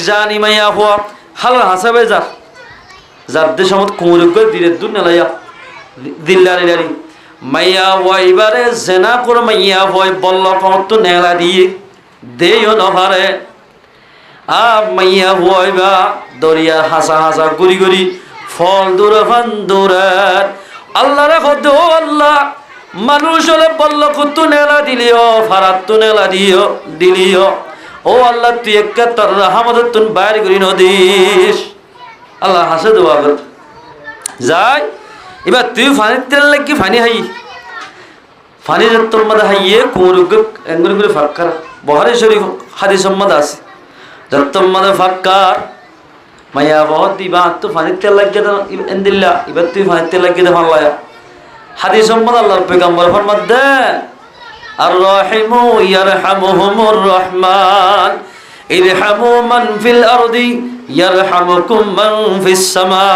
জানি মাইয়া হওয়া হাল হাসাবে যার দেশ মত কুমুরুগ দিলে দুনিয়া দিল্লারি দারি মাইয়া ওয়াইবারে জেনা কর মাইয়া হয় বল্ল কত নেলা দিয়ে দেও নভারে আ মাইয়া ওয়াইবা দরিয়া হাসা হাসা গুরি গুরি ফল দূরে ফান দূরে আল্লাহ রে ও আল্লাহ মানুষ হলে বল্ল কত নেলা দিলিও ফারাত তো নেলা দিলিও ও আল্লাহ তুই একটা তোর রহমত তুন বাইর করি নদিস আল্লাহ হাসে দোয়া কর যাই এবার তুই ফানি তেল লাগি ফানি হাই ফানি তোর মধ্যে হাইয়ে কুমুরুগ এঙ্গুরি করে ফাক্কার বহারি শরীফ হাদিস সম্মত আছে যত্তর মধ্যে ফাক্কার মাইয়া বহুত দিবা তো ফানি তেল লাগিয়ে দাও এন্দিল্লা এবার তুই ফানি তেল লাগিয়ে দে ফাল্লায়া হাদিস সম্মত আল্লাহর পয়গম্বর ফরমাত দে আর রাহিমু ইয়ারহামুহুমুর রহমান ইরহামু মান ফিল আরদি ইয়ারহামুকুম মান ফিস সামা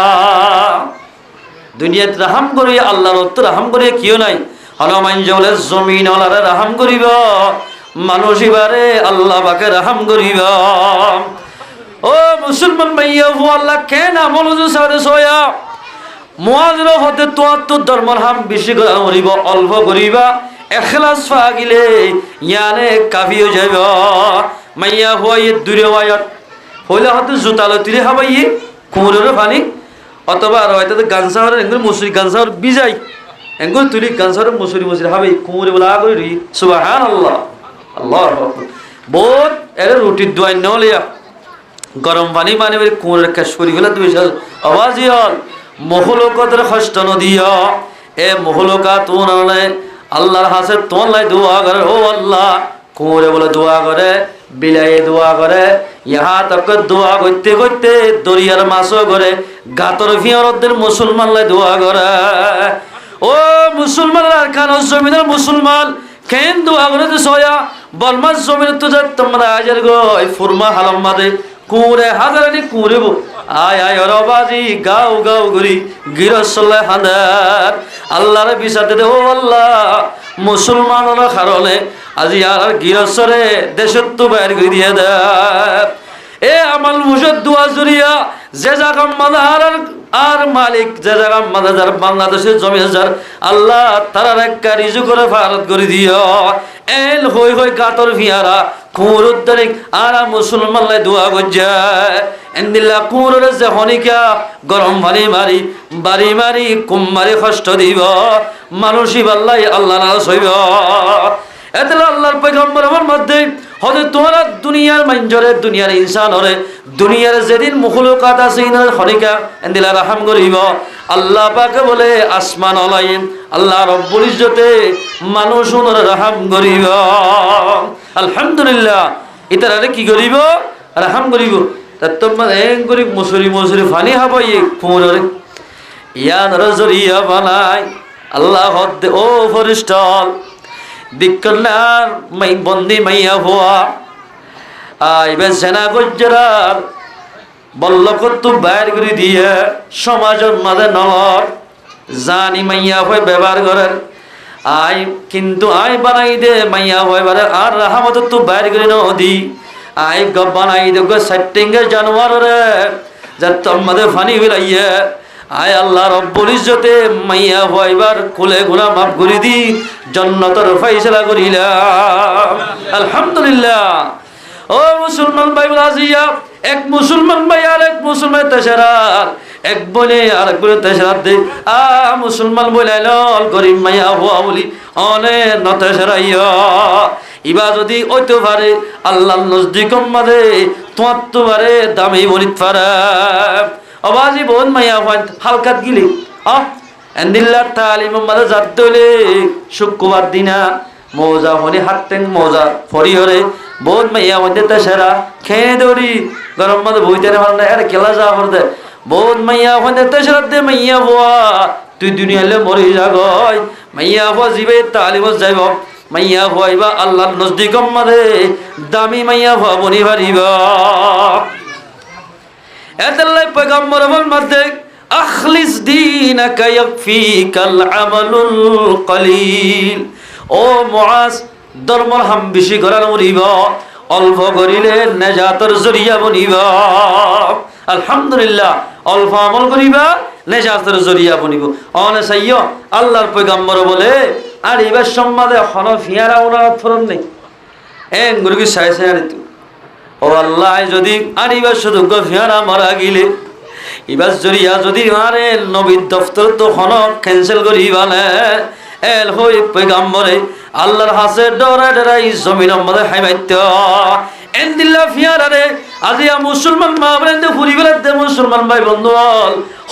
দুনিয়াত রাহাম করি আল্লাহর তো রাহাম করি কিও নাই হলমান জলে জমিন আল্লাহরে রাহাম করিব মানুষ ইবারে আল্লাহ পাকে রাহাম করিব ও মুসলমান ভাইয়া ও আল্লাহ কেন আমল সারে সোয়া মুআজির হতে তো ধর্মর হাম বেশি করিব অল্প করিবা এখলাস ফাগিলে ইয়ানে কাফি হয়ে যাবে মাইয়া হওয়াই দূরে হওয়াত হইলে হয়তো জুতালো তিরে হাবাইয়ে কুমুরের পানি অথবা আর হয়তো গানসাহরের এঙ্গুর মুসুরি গানসাহর বিজাই এঙ্গুর তুলি গানসাহরের মুসুরি হাবাই কুমুরে বলা করি রি সুবহানাল্লাহ আল্লাহ বহুত এর রুটির দোয়াই নলিয়া গরম পানি পানি বলে কুমুরের কেশ করি গেলে দুই আওয়াজ হল মহলকতের কষ্ট নদিয়া এ মহলকা তো না আল্লাহর হাসে তোলাই দোয়া করে ও আল্লাহ কুমুরে বলে দোয়া করে বিলাইয়ে দোয়া করে ইহা তক দোয়া করতে করতে দরিয়ার মাছও করে গাতর ফিয়রদের মুসলমান লাই দোয়া করে ও মুসলমান আর খান জমিনের মুসলমান কেন দোয়া করে তো সয়া বলমাস জমিন তো যা তোমরা আজের গো ফুরমা হালাম মাদে কুমুরে হাজারানি কুমুরে আয় আয় রবাজি গাও গাও গরি গিরসলে হাদার আল্লাহর বিচার দে ও আল্লাহ মুসলমানের কারণে আজি আর গিরসরে দেশের তো বাইর করে দিয়ে দে এ আমাল মুশদ দোয়া জুরিয়া যে জায়গা মাদার আর মালিক যে জায়গা মাদার বাংলাদেশের জমিদার আল্লাহ তারা একটা রিজু করে ফারত করে দিও এল হই হই গাতর ফিয়ারা কুমুরুদ্দারিক আরা মুসলমান লাই দোয়া গজ্জা এন্দিল্লা কুমুরের যে হনিকা গরম পানি মারি বাড়ি মারি কুম্মারি কষ্ট দিব মানুষই বাল্লাই আল্লাহ না সইব এতে আল্লাহর পয়গম্বরের মধ্যে হতে তোমরা দুনিয়ার মানজরে দুনিয়ার ইনসান হরে দুনিয়ার যেদিন মুখলুকাত আছে ইনার হনিকা এন্দিলা রাহাম করিব আল্লাহ পাকে বলে আসমান আলাইম আল্লাহ রব্বুল ইজ্জতে মানুষ ওনার রাহাম করিব আলহামদুলিল্লাহ ইতারে কি করিব রাহাম করিব তা তোমরা এক গরিব মুসুরি ফানি হাবাই কুমুরে ইয়ান রজরিয়া বানাই আল্লাহ হদ্দে ও ফরিস্টল দিকনার মাই বন্দি মাইয়া হওয়া আইবে সেনা গজ্জরার বল্লকত বাইর করে দিয়ে সমাজের মাঝে নর জানি মাইয়া হয়ে ব্যবহার করেন আই কিন্তু আই বানাই দে মাইয়া হয়ে বারে আর রাহামত তো বাইর করে নদী আই গব বানাই দে গো সেটিংয়ের জানোয়ার রে যা তোমাদে ফানি বিলাইয়ে আয় আল্লাহ রব্বুল ইজ্জতে মাইয়া হইবার কুলে গুনাহ মাফ করে দি জান্নাতের ফয়সালা করিলাম আলহামদুলিল্লাহ ও মুসলমান ভাই রাজিয়া এক মুসলমান ভাই আর এক মুসলমান তেশরার এক বলে আর এক বলে তেশরার দে মুসলমান বলাইল গরিব মাইয়া হওয়া বলি অনে নতেশরাইয়া ইবা যদি ওইতে পারে আল্লাহর নজদিক মাদে তোমার তো পারে দামি বলিত পারে আওয়াজি বহুত মাইয়া হয় হালকাত গিলি এন্দিল্লার তালিম মাদে জাতলে শুক্রবার দিনা মৌজা হনি হাতটেং মৌজা ফরিহরে বহুত মাইয়া মধ্যে তেশরা খেয়ে দৌড়ি গরম মাদে বইতে না পারে আরে কেলা যা করতে বহুত মাইয়া মধ্যে তেশরা দে মাইয়া হওয়া তুই দুনিয়ালে মরি যাগয় মাইয়া হওয়া জিবে তালিমত যাইব মাইয়া হওয়াইবা আল্লাহর নজদিক মাদে দামি মাইয়া হওয়া বনি পারিবা এতাল্লাই পয়গম্বরের মধ্যে আখলিস দীনাকা ইয়াকফিকাল আমালুল কলিল ও মুআজ ধর্মর হাম বেশি করার মরিব অল্প করিলে নেজাতর জরিয়া বনিবা। আলহামদুলিল্লাহ, অল্প আমল করিবা নেজাতর জরিয়া বনিব। অনে চাইও আল্লাহর পয়গম্বর বলে আর এবার সম্মাদে হন ফিয়ারা ওনার ফরন নেই গুরুকে চাইছে আর তু ও আল্লাহ যদি আর এবার শুধু গফিয়ারা মারা গিলে এবার জরিয়া যদি আরে নবীর দফতর তো হন ক্যান্সেল করিবা না এল হই পয়গম্বরে আল্লাহর হাসে ডরা ডরাই জমিনের মধ্যে হাইমাইত এন্দিল্লা ফিয়ারারে আজিয়া মুসলমান মা বলেন ফুরিবেলা দে মুসলমান ভাই বন্ধু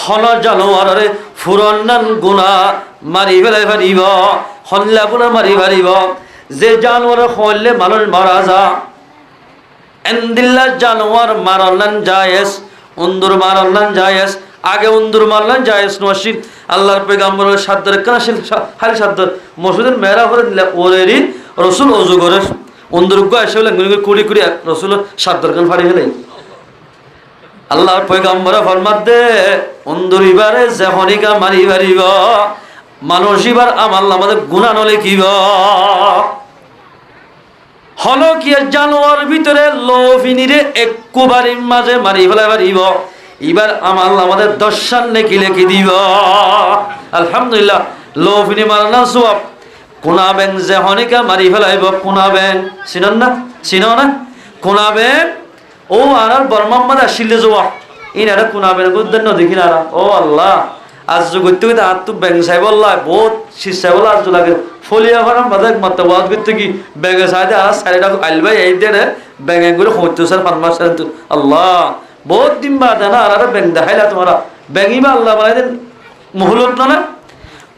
হন জানোয়ারে ফুরন্নান গুনা মারি ফেলাই পারিব হল্লা গুনা মারি পারিব যে জানোয়ার হইলে মানুষ মারা যা এন্দিল্লা জানোয়ার মারনান জায়েজ উন্দুর মারনান জায়েজ আগে উন্দুর মারনান জায়েজ নসিব আল্লাহর পয়গম্বরের সাদ্দার কাশিল খালি সাদ্দার মসজিদের মেরা করে ওরেরই রসুল ওযু করে উন্দুর গো এসে বলে কুড়ি কুড়ি রসুল সাদ্দার কান ফাড়ি ফেলে আল্লাহর পয়গম্বর ফরমাত দে উন্দুর ইবারে যেহনিকা মারি পারিব মানুষ ইবার আমার আমাদের গুনাহ নলে কিব হলো কি জানোয়ার ভিতরে লোভিনীরে একবারের মাঝে মারি ফেলা পারিব এবার আমাদের দর্শন নেকি লেখি দিব আলহামদুলিল্লাহ লোভিনী মারানা সওয়াব কোনা ব্যাং যে হনিকা মারি ফেলাইব কোনা ব্যাং চিনন না চিনো না কোনা ব্যাং ও আর বর্মাম্মাদ আসিলে যাওয়া ইনারা কোনা ব্যাং গুদ্দন দেখি না ও আল্লাহ আজ করতে করতে আর তো ব্যাং সাহেব আল্লাহ বহুত শীষ সাহেব আল্লাহ আজ লাগে ফলিয়া ফারাম বাজাক মাত্র ওয়াজ করতে কি ব্যাগে সাইডে আর সাইডে আলবাই এই দেন ব্যাঙে করে হইতো স্যার ফার্মাস আল্লাহ বহুত দিন বাদ না আর ব্যাং দেখাইলা তোমরা ব্যাঙিবা আল্লাহ বলে দেন মুহলত না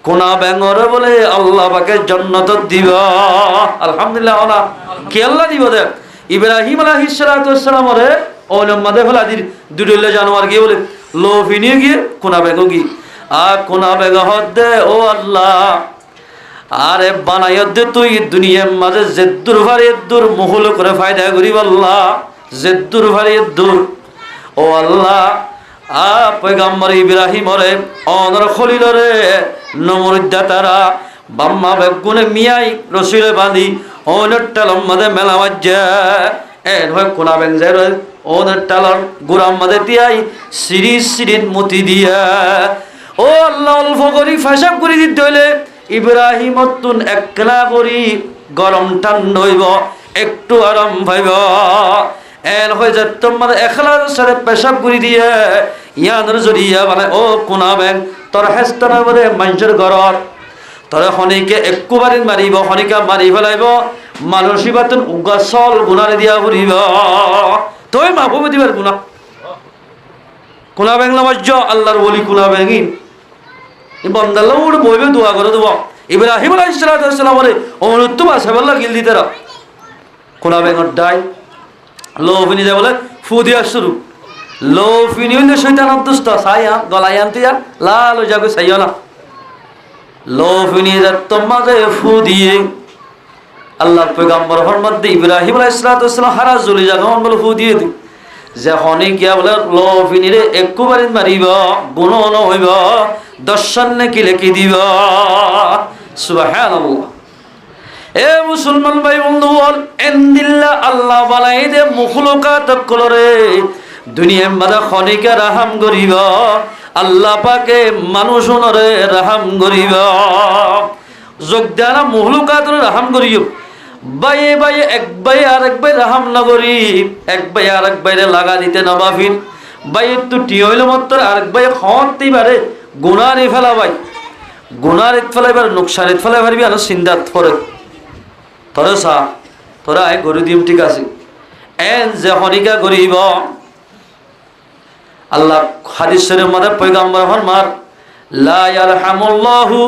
কোনা ব্যাঙর বলে আল্লাহ পাকে জান্নাত দিব আলহামদুলিল্লাহ ওনা কি আল্লাহ দিব দে ইব্রাহিম আলাইহিস সালাতু ওয়াস সালাম রে ওলমাদে ফলাদির দুইলে জানোয়ার গিয়ে বলে লোভিনী গিয়ে কোনা ব্যাঙ গি আর কোনা ব্যাঙ হদে ও আল্লাহ আরে বানাই দে তুই দুনিয়ার মাঝে জেদ্দুর ভারে দূর মুহুল করে ফায়দা করিব আল্লাহ জেদ্দুর ভারে দূর ও আল্লাহ পয়গম্বর ইব্রাহিম রে অনর খলিল রে নমরুদ্দা তারা বাম্মা বেগুনে মিয়াই রসুলে বাঁধি ওনের টালম মাঝে মেলা বাজ্যা এর হয় কোনা ব্যাং যায় রে ওনের টালর গুড়াম মাঝে তিয়াই সিরিজ মতি দিয়া ও আল্লাহ অল্প করি ফাঁসাব করে দিতে হইলে ইব্রাহিম তুন একলা করি গরম ঠান্ডা হইব একটু আরাম পাইব এর হয়ে যায় তোমার একলার সাথে পেশাব করে দিয়ে ইয়ানোর জড়িয়া মানে ও কোনা ব্যাং তোর হেস্তানের মধ্যে মানুষের ঘর তোরা হনিকে একবারে মারিব হনিকা মারি ফেলাইব মানুষই বাতুন উগাসল গুনারে দিয়া ফুরিব তুই মাহবুব দিবার গুনা কোনা ব্যাং নামাজ আল্লাহর ওলি কোনা ব্যাঙিন বন্দাল্লাহ ওটা বইবে দোয়া করে দেবো ইব্রাহিম আলাইহিস সালাম বলে অনুত্তম আসাবাল্লাহ গিল দিতে রা কোনা ব্যাঙর ডাই লোভিনী যায় বলে ফু দিয়া শুরু লোভিনী হইলে শৈতান অদুষ্ট সাইয়া গলায় আনতে যা লাল যাকে সাইয়া না লোভিনী তোমাকে ফু দিয়ে আল্লাহর পয়গম্বর ফরমাত দে ইব্রাহিম আলাইহিস সালাম হারা জলি জায়গা বলে ফু দিয়ে দি যে হনি গিয়া বলে লোভিনী রে একবারে মারিব গুণ হইব দর্শন নাকি লেখি দিব সুবহানাল্লাহ এ মুসলমান ভাই বন্ধু এন্দিল্লা আল্লাহ বালাই দে মুখলুকাত কলরে দুনিয়ার মাঝে খনিকা রাহাম করিব আল্লাহ পাকে মানুষ নরে রাহাম করিব যোগদানা মুখলুকাত রাহাম করিব বাইয়ে বাইয়ে এক বাই আর এক বাই রাহাম নগরী এক বাই আর এক বাইরে লাগা দিতে নবাফিন বাইয়ে তো টিয়ইল মাত্র আরেক বাই হতেই পারে গুনার ফেলা ভাই গুনার ফেলাইবার নোকসান ফেলাই পারবি আর চিন্তাত পরে তোরা সা তোরা আয় গরু দিম ঠিক আছে এন যে হনিকা গরিব আল্লাহ হাদিসের মধ্যে পয়গম্বর ফরমান লা ইয়ারহামুল্লাহু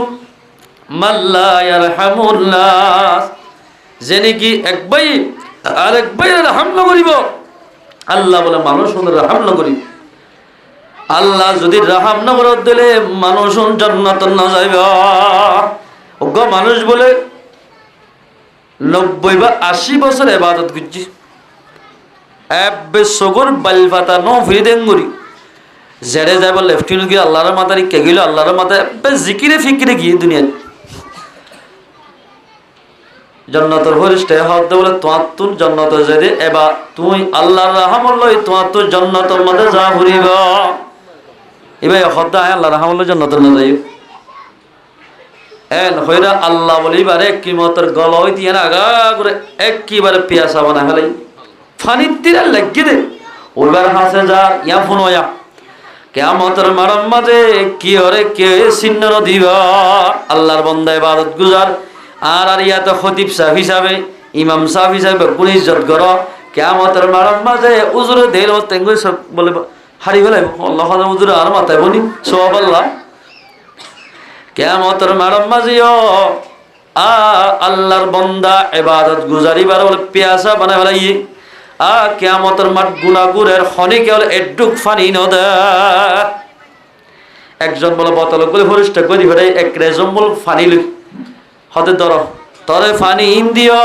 মান লা ইয়ারহামুন নাস জেনে কি এক ভাই আর এক ভাই রহম না করিব আল্লাহ বলে মানুষ রহম না করিব আল্লাহ যদি রাহাম না করে দিলে মানুষ জান্নাত না যাইব ওগো মানুষ বলে 90 বা 80 বছর ইবাদত করছি এববে সগর বালফাতা নো ফিদেন গরি জেরে যাব লেফটিন গিয়ে আল্লাহর মাতারি কে গিল আল্লাহর মাথা বে জিকিরে ফিকিরে গিয়ে দুনিয়া জান্নাতের ফেরেশতা হদ বলে তোমার জান্নাতে যাইতে এবার তুই আল্লাহর রহমত লই তোমার জান্নাতের মধ্যে যা ঘুরিবা এবার হদ আল্লাহর রহমত লই জান্নাতের না যাইও এন হইরা আল্লাহ বলিবারে কিমতের গলয় দিয়ে না আগা করে একেবারে পিয়াসা বানা ফেলাই ফানির তীরে লাগিয়ে দে ওইবার হাসে যা ইয়া ফোন ওয়া কিয়ামতের মারাম মাঝে কি হরে কে চিহ্ন দিবা আল্লাহর বান্দা ইবাদত গুজার আর ইয়াতে খতিব সাহেব হিসাবে ইমাম সাহেব হিসাবে পুলিশ ইজ্জত করো কিয়ামতের মারাম মাঝে উজুরে দেল তেঙ্গুই সব বলে হারি ফেলাই আল্লাহ উজুরে আর মাথায় বনি সওয়াব আল্লাহ কিয়ামতের মারাম মাঝেও আল্লাহর বান্দা ইবাদত গুজারিবার বলে পিয়াসা বানায় ফেলাই কিয়ামতের মাঠ গুনাগুরের খনি কেবল এডুক ফানি নদা একজন বলে বোতল করে ফরিষ্টা করি ফেলে এক রেজম বল ফানি লই হতে ধর তরে ফানি ইন দিও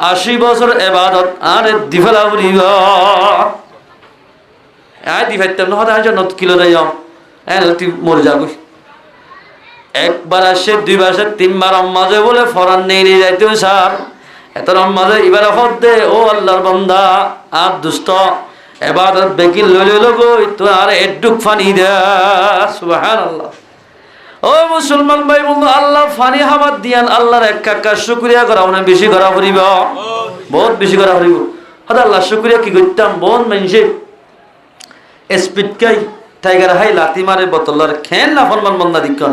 80 বছর ইবাদত আর দিফলা উড়িব দিফাইতাম না হতে আজ নত কিলো দেয় তুই মরে যাবি একবার আসে দুইবার আসে তিনবার আম্মাজে বলে ফরান নিয়ে যাইতে স্যার এত মাঝে এবার দে ও আল্লাহর বান্দা আর দুষ্ট এবাদত বেকিল লইলে লগই তো আর এডুক ফানি দে সুবহানাল্লাহ ও মুসলমান ভাই বন্ধু আল্লাহ ফানি হাবাত দিয়ান আল্লাহর এক কাকা শুকরিয়া করা মানে বেশি করা করিব বহুত বেশি করা করিব হয়তো আল্লাহ শুকরিয়া কি করতাম বহুত মানুষে স্পিড কাই টাইগার হাই লাতি মারে বোতলার খেন না ফরমান বন্দা দিকন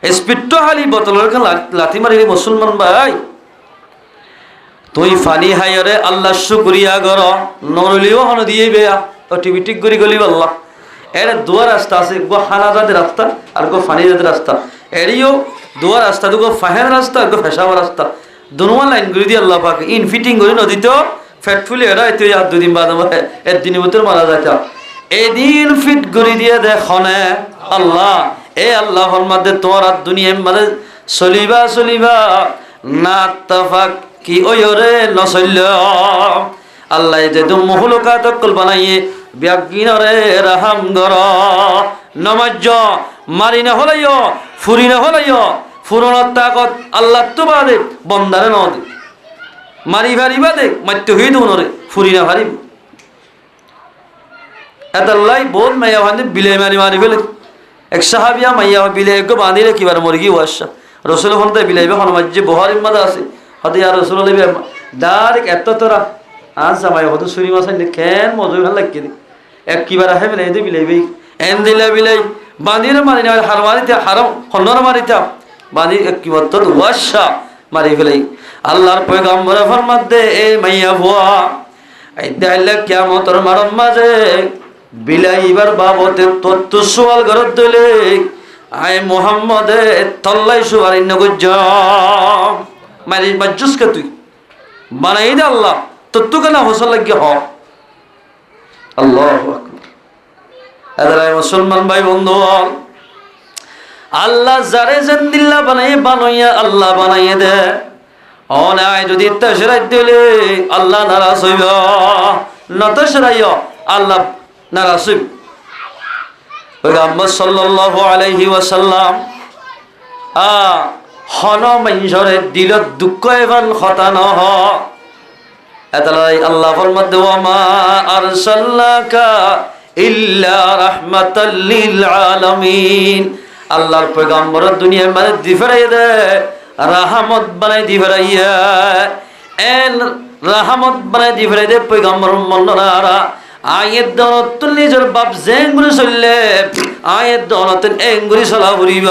স্পিড তো হালি বোতলার লাতি মারি মুসলমান ভাই তুই ফানি হাইরে আল্লাহ শুকরিয়া কর নরলিও হন দিয়ে বেয়া ও টিভি টিক করি গলি আল্লাহ এর দুয়া রাস্তা আছে গো হানা জাতের রাস্তা আর গো ফানি জাতের রাস্তা এরিও দুয়া রাস্তা গো ফাহের রাস্তা গো ফেসাওয়ার রাস্তা দুনুয়া লাইন করে দিয়ে আল্লাহ পাক ইন ফিটিং করে নদীতে ফ্যাটফুলি এরা এতে আর দুদিন বাদ এর দিনের ভিতর মারা যাইতা এদিন ফিট করে দিয়ে দেখনে আল্লাহ এ আল্লাহর মধ্যে তোমার আর দুনিয়ার মধ্যে চলিবা না তাফাক কি ওরে নসল্য আল্লাহ যে তুম মহলুকাত কল বানাইয়ে ব্যাগিনরে রাহাম গর নমাজ্য মারি না হলাইও ফুরি না হলাইও ফুরনের তাকত আল্লাহ তো বাদে বন্দারে নদে মারি ভারি বাদে মাত্য হয়ে দৌনরে ফুরি না ভারি এতাল্লাই বহুত মাইয়া বাঁধে বিলে মারি ফেলে এক সাহাবিয়া মাইয়া বিলে একটু বাঁধিলে কিবার মরগি ওয়াসা রসুল হলতে বিলাইবে হনমাজ্যে বহারির মাদা আছে হতে আর রসুল ডাইরেক্ট এত তোরা আজ জামাই হতো সুরি মাসাই খেন মজুর ভাল লাগি এক কিবার আহে বিলাই দে বিলাইবি এন দিলে বিলাই বাঁধিলে মারি না হার মারিতে হারম হন্নর মারিতা বাঁধি এক কিবার তোর ওয়াসা মারি ফেলাই আল্লাহর পয়গম্বর ফরমাত দে এ মাইয়া ভুয়া এই দেখাইলে কিয়ামতের মারম মাঝে বিলাইবার বাবতে তত্ত্ব সোয়াল ঘরত দইলে আয় মোহাম্মদে তল্লাই সুয়ার নগজ মারি বাজ্জুসকে তুই বানাই দে আল্লাহ তত্ত্ব কেন হোসল লাগিয়ে হ আল্লাহু আকবার এদারাই মুসলমান ভাই বন্ধু আল্লাহ যারে জিন্দিল্লাহ বানাইয়া আল্লাহ বানাইয়ে দে অনাই যদি তশরাই দিলে আল্লাহ নারাজ হইব না তশরাইও আল্লাহ নারাজ হইব পয়গম্বর সাল্লাল্লাহু আলাইহি ওয়াসাল্লাম হন মানুষরে দিলত দুঃখ এবার হতা নহ এতলাই আল্লাহ ফরমাতে ওয়া মা আরসালনাকা ইল্লা রাহমাতাল লিল আলামিন আল্লাহর পয়গম্বর দুনিয়ার মধ্যে দিফরাই দে রাহমত বানাই দিফরাইয়া এন রাহমত বানাই দিফরাই দে পয়গম্বর মন্নরা আয়ের দনত নিজের বাপ জেঙ্গুরি চললে আয়ের দনত এঙ্গুরি চলা ঘুরিব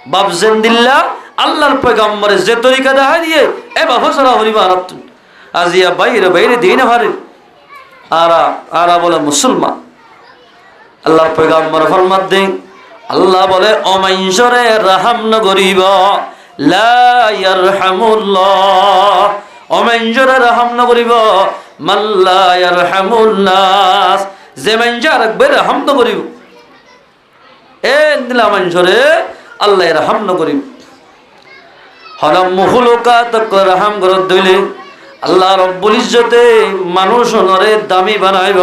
বাপ জেন্দিল্লা আল্লাহর পয়গম্বরে যে তরিকা দেখা দিয়ে এ বাবা চলা ঘুরিব আর আজিয়া বাইরে দিই না ভারে আরা বলে মুসলমান আল্লাহর পয়গম্বর ফরমাত দেন আল্লাহ বলে অমাইশরে রাহাম ন গরিব লা ইয়ারহামুল্লাহ অমাইশরে রাহাম ন গরিব মাল্লা ইয়ারহামুন নাস যে মাইনজা রাখবে রাহাম ন গরিব এ দিলা মাইশরে আল্লাহ রাহাম ন গরিব হলাম মুখলুকাত রাহাম গরত দইলে আল্লাহ রব্বুল ইজ্জতে মানুষ নরে দামি বানাইব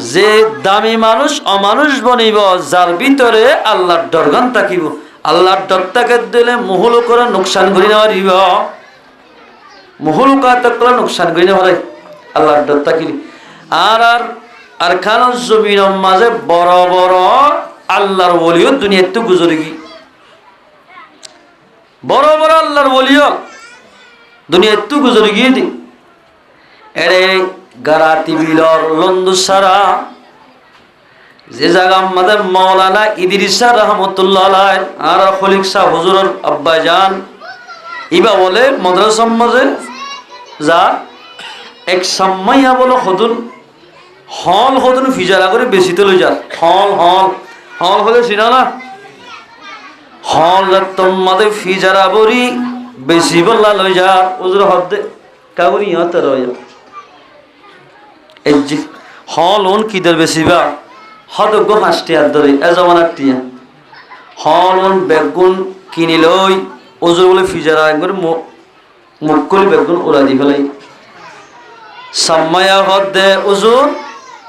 যে দামি মানুষ অমানুষ বনিব যার ভিতরে আল্লাহর ডরগান থাকিব আল্লাহর দত্তাকে দিলে মহুলু করে নোকসান করি নেওয়া দিব মহুলু কাতক করে নোকসান করি নেওয়া আল্লাহর দত্তা কি আর আর আর খান জমিনের মাঝে বড় বড় আল্লাহর ওলিও দুনিয়ার তো গুজরে কি বড় বড় আল্লাহর ওলিও দুনিয়ার তো গুজরে গিয়ে দি এরে গারাতি বিলর লন্দু সারা যে জায়গা আমাদের মৌলানা ইদ্রিস রহমতুল্লাহ আলাইহি আর খলিক শাহ হুজুরের আব্বাজান ইবা বলে মাদ্রাসা মাঝে যা এক সাম্মাইয়া বলো হদুন হল হদুন ফিজারা করে বেশি তো লই যা হল হল হল হলে চিনা না হল তোমাদের ফিজারা বরি বেশি বললা লই যা হুজুর হদে কাবরি ইয়াতে রয় এই যে হল ওন কিদের বেশি বা হদগ্য 5 টিয়ার ধরে এ জমানার টিয়া হল ওন বেগুন কিনি লই হুজুর বলে ফিজারা একবার মুখ করে বেগুন উড়া দি ফেলাই সাম্মায়া হদে হুজুর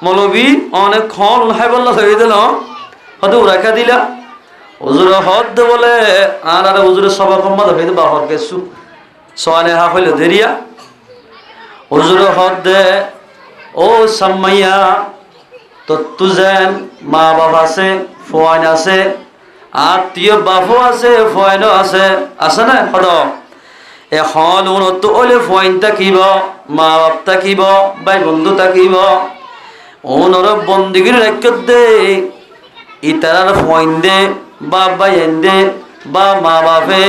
মৌলবী অনেক হল হাই বললা হয়ে দিল হদে উড়াকা দিলা হুজুর হদ বলে আর আর হুজুরের সভা কম্মা হইতে বা হদ গেছু সোয়ানে হা হইল দেরিয়া হুজুর হদে ও সাম্মাইয়া তো তুজেন মা বাবা আছে ফোয়াইন আছে আত্মীয় বাপু আছে ফোয়াইনও আছে না হদ এখন উন্নত ওলে ফোয়াইন থাকিব মা বাপ থাকিব ভাই বন্ধু থাকিব ওনর বন্দিগির রাখ্য দে ইতার ফোয়াইন দে বা বাইন দে বা মা বাপে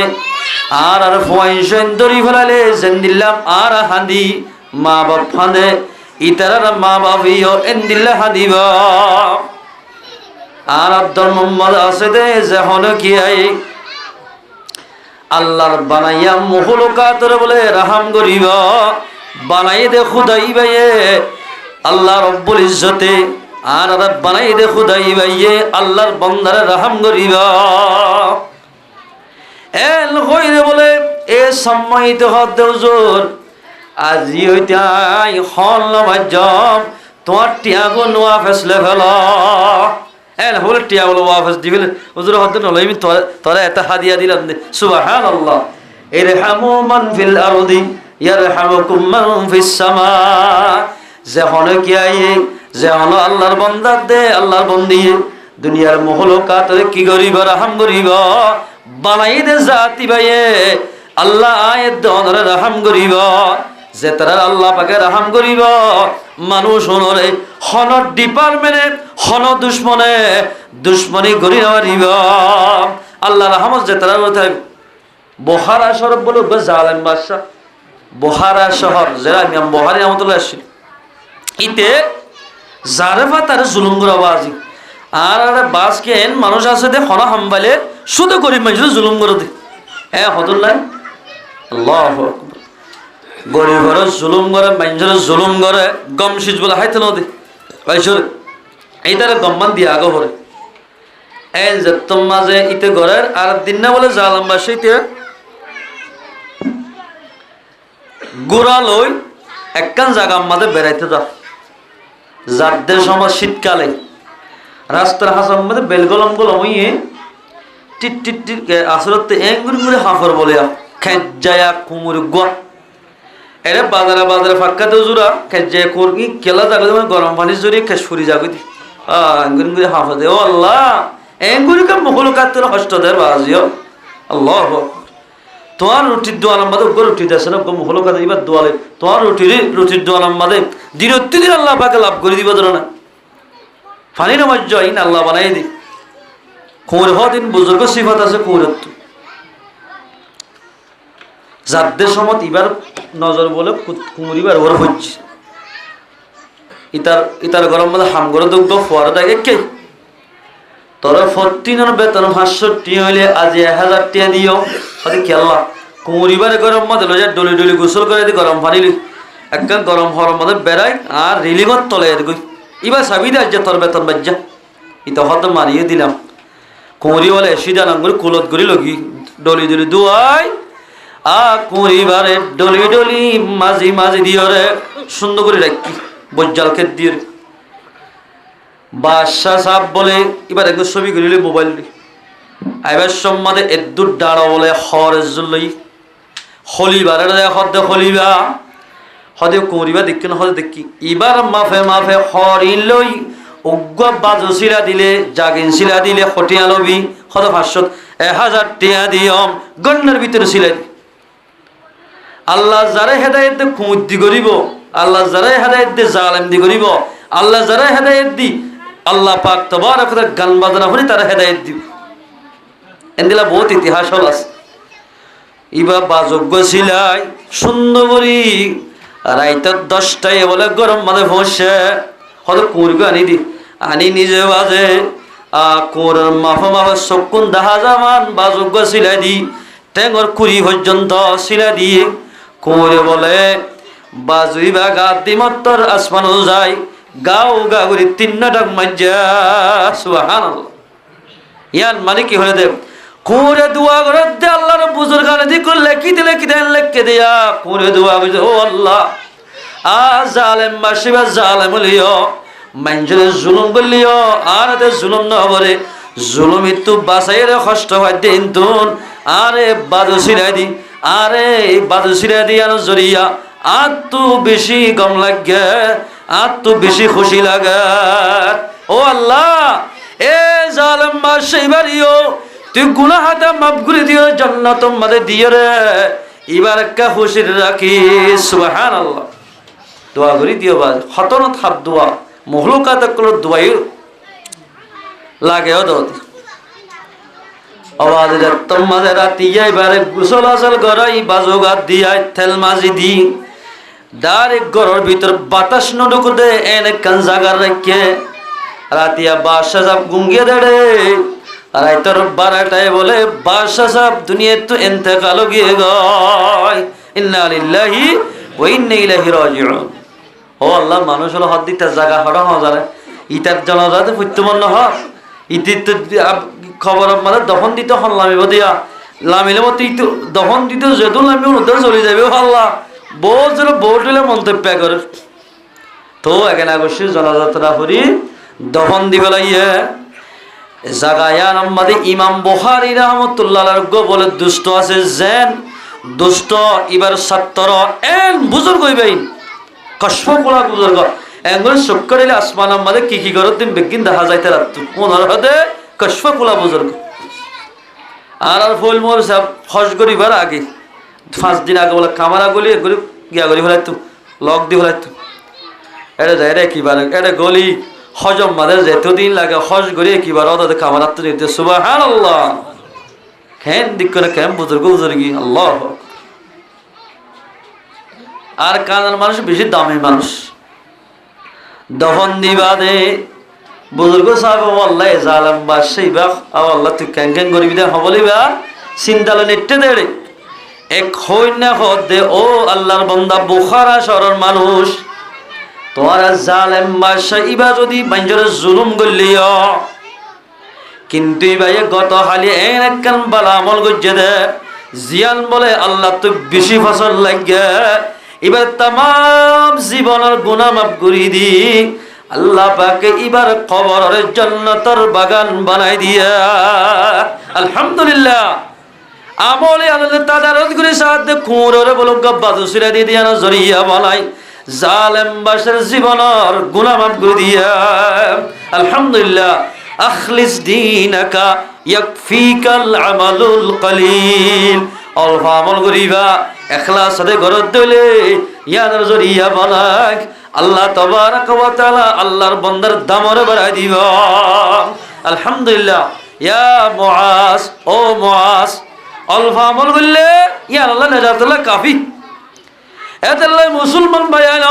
আর ফোয়াইন সেন ধরি ফেলালে যেন দিলাম আর হাঁদি মা বাপ ফাঁদে ইতার মা বাপিও এন দিল্লা হাঁদিব আর আব্দুল মোহাম্মদ আছে দে যখন কি আই আল্লাহর বানাইয়া মুখলকাতরে বলে রাহাম করিব বানাই দে খুদাই বাইয়ে আল্লাহ রব্বুল ইজ্জতে আর বানাই দে খুদাই বাইয়ে আল্লাহর বান্দারে রাহাম করিব এল হইরে বলে এ সম্মানিত হদ হুজুর আজি হইতাই হল নবাজম তোমার টিয়াগো নোয়া ফেসলে ফেল এল হল টিয়াগুলো ওয়াফেস দিবেন হুজুর হদ নলই আমি তোরা এত হাদিয়া দিলাম সুবহানাল্লাহ ইরহামু মান ফিল আরদি ইয়ারহামুকুম মান ফিস সামা যখন কি আইয়ে যখন আল্লাহর বান্দা দে আল্লাহর বন্দি দুনিয়ার মহলকাতরে কি করিব রহম করিব বানাই দে জাতি ভাইয়ে আল্লাহ আয়াত দনরে রহম করিব যে তারা আল্লাহ পাকে রহম করিব মানুষ হনরে হন ডিপার্টমেন্টে হন দুশ্মনী করি নারিব আল্লাহ রহমত যে তারা বহারা শহর বলে জালেম বাদশাহ বহারা শহর যারা ইমাম বহারি রহমতুল্লাহ আসছিল ইতে জারেফা তার জুলুম করা বাজি আর বাস কেন মানুষ আছে দে হন হামবাইলে শুধু গরিব মানুষ জুলুম করে দে হ্যাঁ হদুল্লাহ আল্লাহ গরিবর জুলুম করে মানুষের জুলুম করে গম সিজ বলে হাইতে নদী এইটারে গম্মান দিয়ে আগে ভরে এই যে তোর মাঝে ইতে ঘরের আর দিন না বলে জালাম বাসীতে গোড়া লই একখান জায়গা আমাদের বেড়াইতে যা যাদের সময় শীতকালে রাস্তার হাসার মধ্যে বেলগলম গলম হইয়ে টিট টিট টিট আসলে এঙ্গুরি মুড়ে হাফর বলে খেজায়া কুমুর গোয়া এরে বাজারে বাজারে ফাঁকাতে জোড়া খেজায় করবি কেলা যাবে গরম পানি জড়িয়ে খেস ফুরি যাবে এঙ্গুরি হাফা দে ও আল্লাহ এঙ্গুরি কার মহল কাটতে হষ্ট দেয় বাজিও আল্লাহ তোমার রুটির দোয়ালাম বাদে ওগো রুটি দেশে না ওগো মহল কাটে এবার দোয়ালে তোমার রুটির দোয়ালাম বাদে দিন আল্লাহ পাকে লাভ করে দিব ধরো না ফানি নামাজ জয়ন আল্লাহ বানাই দি কোর হদিন বুজুর্গ সিফাত আছে কৌরত্ব যাদের সময় এবার নজর বলে কুমুরিবার ওর হচ্ছে ইতার গরম মধ্যে হাম করে দেখবো ফোয়ারা দেখে কে তোরা 14 বেতন 500 হইলে আজ 1000 টাকা দিও হতে খেলা কুমুরিবার গরম মধ্যে লজা ডলি ডলি গোসল করে দি গরম পানি একদম গরম হওয়ার মধ্যে বেড়াই আর রিলিংত তলে গই এবার সাবি দে আজ তোর বেতন বাজ্জা ইতা হত মারিয়ে দিলাম কুমুরি বলে সিধা নাঙ্গুর কুলত গড়ি লগি ডলি ডলি দুয়াই কুড়িবারে ডলি ডলি মাঝি মাঝি দিয়ে রে সুন্দর করে রাখি বজ্জাল খেত দিয়ে বাদশাহ সাহেব বলে এবার একদম ছবি করিলে মোবাইল আইবার সম্মাদে এদ্দুর ডাড়া বলে হরেজুল্লই হলিবারে হদে হলিবা হদে করিবা দেখি না হদে দেখি এবার মাফে মাফে হরি লই উগ্র বাজু শিলা দিলে জাগিন শিলা দিলে হটিয়া লবি হদ 500 টিয়া দিয়ম গন্নার ভিতরে শিলা আল্লাহ যারা হেদায়েত দে কুমুদ্দি করিব আল্লাহ যারা হেদায়েত দে জালেম দি করিব আল্লাহ যারা হেদায়েত দি আল্লাহ পাক তবারক ওয়া তাআলা গান বাজনা হরি তারা হেদায়েত দিব এন্দিলা বহুত ইতিহাস হল আছে ইবা বাজজ্ঞ ছিলাই সুন্দর করি রাইতের 10টায় বলে গরম মানে বসে হয়তো কুরগো আনি দি আনি নিজে বাজে কোরের মাফা মাফা চকুন দেখা যামান বাজজ্ঞ ছিলাই দি টেঙর কুড়ি পর্যন্ত ছিলাই দিয়ে কোরে বলে বাজুইবা গা দিমত্তর আসমানো যায় গাও গা করি 3 ডাক মাজ্জা সুবহানাল্লাহ ইয়ান মানে কি হয়ে দেব কোরে দোয়া করে দে আল্লাহর বুজুর্গ গানে দি করলে কি দিলে কি দেন লেখকে দিয়া কোরে দোয়া করে ও আল্লাহ জালেম মাসিবা জালেম লিও মানজরে জুলুম বলিও আর তে জুলুম না করে জুলুম ইতু বাসাইরে কষ্ট হয় দিন তুন আরে বাদু সিরাই দি আরে বাদু সিরাই দি আর জরিয়া আর তু বেশি গম লাগে আর তু বেশি খুশি লাগে ও আল্লাহ এ জালেম মাসিবারিও তুই গুনাহ হাতে মাফ করে দিও জান্নাত মধ্যে দিয়ে রে এবার কা খুশি রাখি সুবহানাল্লাহ দোয়া করি দিও বাজ খতন থাপ দোয়া মখলুকাত কল দোয়াই লাগে দত আওয়াজ রাতম মাঝে রাতি যাইবারে গোসল আসল গরাই বাজুগাত দিয়াই তেল মাজি দি ডাইরেক্ট ঘরের ভিতর বাতাস নডুক দে এনে কান জাগার রাখে রাতিয়া বাদশাহ সাহেব গুঙ্গিয়ে দেড়ে রাইতর 12টায় বলে বাদশাহ সাহেব দুনিয়া তো ইন্তেকাল গিয়ে গয় ইন্না লিল্লাহি ওয়া ইন্না ইলাইহি রাজিউন ও আল্লাহ মানুষ হলো হাত দিতে জায়গা হড়া হওয়া যায় ইটার জনজাতে ফুটমন্ন হ ইতি তো খবর মানে দহন দিতে হন লামিব দিয়া লামিলে মতো ইতো দহন দিতে যেহেতু লামি উঠে চলে যাবে আল্লাহ বহুত যেন বহুত হলে মন্তব্য করে তো এখানে অবশ্যই জনযাত্রা করি দহন দিবে ইয়ে জাগায়ান আমাদের ইমাম বুখারী রাহমাতুল্লাহ আলাইহি বলে দুষ্ট আছে জেন দুষ্ট এবার ছাত্র এন বুজুর্গ হইবেন কষ্পকলা বুজুর্গ এঙ্গুল শুক্করিলে আসমান আমাদের কি করত দিন বেগিন দেখা যাইতে রাত ওনার হাতে কষ্পকলা বুজুর্গ আর ফুল মোর সব খস করিবার আগে 5 দিন আগে বলে কামারা গলি এগুলি গিয়া গলি ফেলাইতো লক দি ফেলাইতো এটা যায় রে কিবার এটা গলি হজম মাদের যেতদিন লাগে হজ করি কিবার ওদের কামারাত দিতে সুবহানাল্লাহ কেন দিক করে কেন বুজুর্গ বুজুর্গি আল্লাহ আর কানার মানুষ বেশি দামি মানুষ দহন দিবাদে বুজুর্গ সাহেব আল্লাহ জালাম বাদশাহ আল্লাহ তুই কেন কেন করবি দে হবলিবা চিন্তালে নেটে দেড়ে এক হই না হদে ও আল্লাহর বান্দা বুখারা শহরের মানুষ তোমার জালেম বাদশাহ ইবা যদি বাঞ্জরে জুলুম করলিও কিন্তু ভাই গত হালি এন একখান বালা আমল গজ্জে দে জিয়ান বলে আল্লাহ তো বেশি ফসল লাগে এবার तमाम জীবনের গুনাহ মাফ করে দি আল্লাহ পাকে এবার কবরের জান্নাতের বাগান বানাই দিয়া আলহামদুলিল্লাহ আমলে আল্লাহ তাদারত করে সাথে কুররে বলক বাজু সিরা দি দিয়া না জরিয়া বানাই জালেম বাশার জীবনের গুনাহ মাফ করে দিয়া আলহামদুলিল্লাহ আখলিস দীনাকা ইয়াকফিকাল আমালুল কলিল অল্প আমল করিবা এখলাস সাথে ঘরত দিলে ইয়ার জরিয়া বানাক আল্লাহ তাবারক ওয়া তাআলা আল্লাহর বান্দার দামরে বাড়াই দিবা আলহামদুলিল্লাহ ইয়া মুআজ ও মুআজ অল্প আমল করলে ইয়া আল্লাহ নাজাতুল্লাহ কাফি এতাল্লাহ মুসলমান ভাইয়ান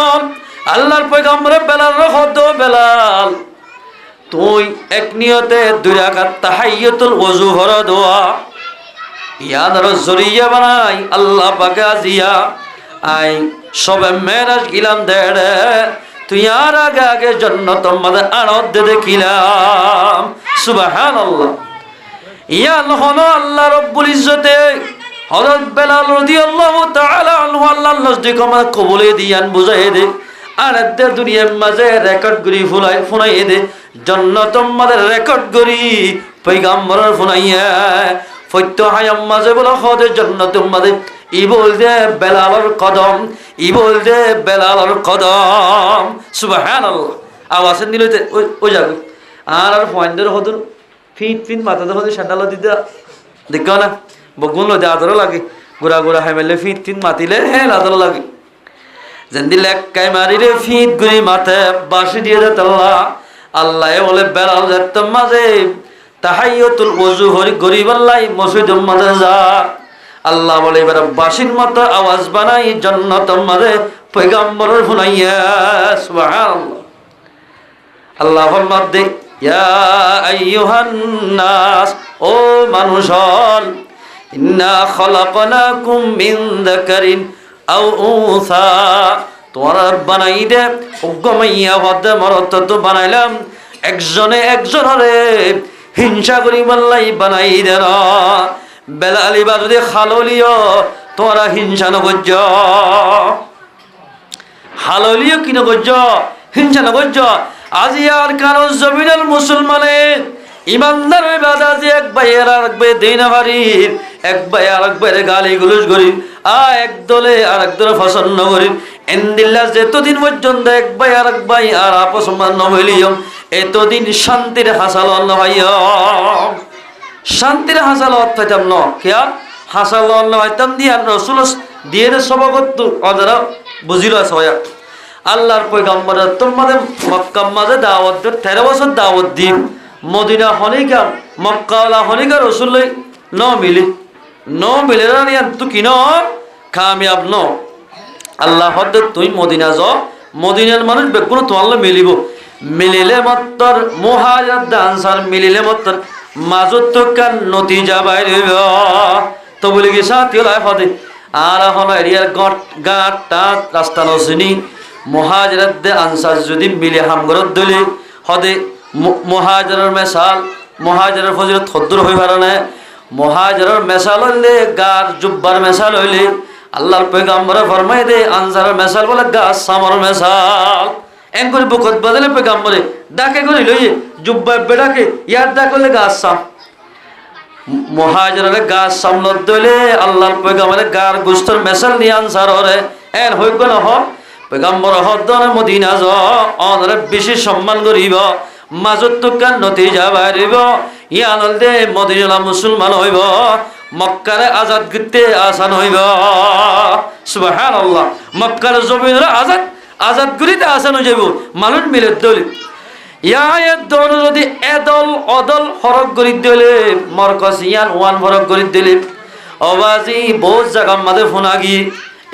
আল্লাহর পয়গম্বর বেলাল রহত বেলাল তুই এক নিয়তে 2 রাকাত তাহিয়াতুল ওযু ভরা দোয়া ইয়ার জরিয়া বানাই আল্লাহ পাকে আজিয়া আই সবে মেরাজ গিলাম দেড়ে তুই আর আগে আগে জান্নাত মধ্যে আনন্দ দে দেখিলাম সুবহানাল্লাহ ইয়া আল্লাহ রাব্বুল ইজ্জতে হযরত বেলাল রাদিয়াল্লাহু তাআলা আনহু আল্লাহর নজদিক আমার কবুলে দিয়ান বুঝাই দে আর দে দুনিয়ার মাঝে রেকর্ড করি ফুলাই দে জান্নাত মধ্যে রেকর্ড করি পয়গাম্বরের ফুনাইয়া ফত্য হায়াম মাঝে বলা হদে জান্নাতুম মাঝে ই বলতে বেলালের কদম, ই বলতে বেলালের কদম। সুবহানাল্লাহ। আওয়াজ দিল ওই যাবে আর পয়েন্টের হদুর ফিট ফিট মাথাতে হদে সান্ডাল দিতে দেখো না বগুন লদে আদর লাগে গুড়া গুড়া হাইমেলে ফিট ফিট মাতিলে হ্যাঁ আদর লাগে যেন লেক্কাই মারিরে ফিট গুড়ি মাথে বাসি দিয়ে দে তাল্লা আল্লাহ বলে বেলাল যেতাম মাঝে তাহাইয়াতুল ওযু হরি গরিবাল্লাই মসজিদের মাঝে যা আল্লাহ বলে এবার বাসির মতো আওয়াজ বানাই জান্নাতের মাঝে পয়গম্বরের ফুনাইয়া। সুবহানাল্লাহ। আল্লাহ ফরমাতে ইয়া আইয়ুহান নাস, ও মানুষল, ইন্না খালাকনাকুম মিন যাকারিন আও উনসা, তোমরা বানাই দে উগ্গমাইয়া হতে মরত তো বানাইলাম একজনে একজনরে হিংসা করি বললাই বানাই দে না। বেলালি বা যদি খাললিও তোমরা হিংসা নগজ্য, হাললিও কি নগজ্য, হিংসা নগজ্য। আজি আর কারো জমিনের মুসলমানের ইমানদার বাদাজি এক ভাই আর এক ভাই দিন ভারির, এক ভাই আর এক ভাইয়ের গালি গুলুস গরিব এক দলে আর এক দলে পছন্দ গরিব এন্দিল্লা যেতদিন পর্যন্ত এক ভাই আর এক ভাই আর আপস নবলিয়ম এতদিন শান্তির হাসাল হইয়, শান্তির হাসাল হইতাম ন খেয়া হাসাল হইতাম দিয়ে রসুল দিয়ে সবগত অদারা বুঝিল আছে হয়া আল্লাহর পয়গম্বর তোমাদের মক্কা মাঝে দাওয়াত 13 বছর দাওয়াত দিন মদিনা হনিকা মক্কাওয়ালা হনিকা রসুল ন মিলে না তু কিন কামিয়াব ন আল্লাহ হদ তুই মদিনা যাও মদিনার মানুষ বেগুন তোমার মিলিব মিলিলে মাত্র মুহাজির আনসার মিলিলে মাত্র মাজত তো কান নতিজা বাইরে তো বলি কি সাথী হদে আর হলো এরিয়ার গাঁটটা রাস্তা নসিনি মুহাজিরাত আনসার যদি মিলে হামগরত দলি হদে মুহাজিরের মেসাল মুহাজিরের ফজিলত খদ্দুর হই পারে না মুহাজিরের মেসাল হইলে গার জুব্বার মেসাল হইলে আল্লাহর পয়গম্বরে ফরমাই দে আনসারের মেসাল বলে গাছ সামর মেসাল এন করে বকত বদলে পয়গম্বরে ডাকে করে লইয়ে জুব্বা বেড়াকে ইয়ার ডাক করলে গাছ সাম মুহাজিরের গাছ সামলত দইলে আল্লাহর পয়গম্বরে গার গোস্তর মেসাল নিয়ে আনসার হরে এন হইগ না হ পয়গম্বর হদনে মদিনা য অনরে বেশি সম্মান করিব মাজত তুকান নতিজা বাড়িব ইয়ানল দে মদিনা মুসলমান হইব মক্কারে আজাদ গিতে আসান হইব। সুবহানাল্লাহ। মক্কার জমিনরে আজাদ গরিতে আসান হয়ে যাইব মানুষ মিলে দলি ইয়ায়ের দল যদি এদল অদল ফরক গরি দিলে মরকস ইয়ান ওয়ান ফরক গরি দিলে অবাজি বহুত জায়গা মাঝে ফোনাগি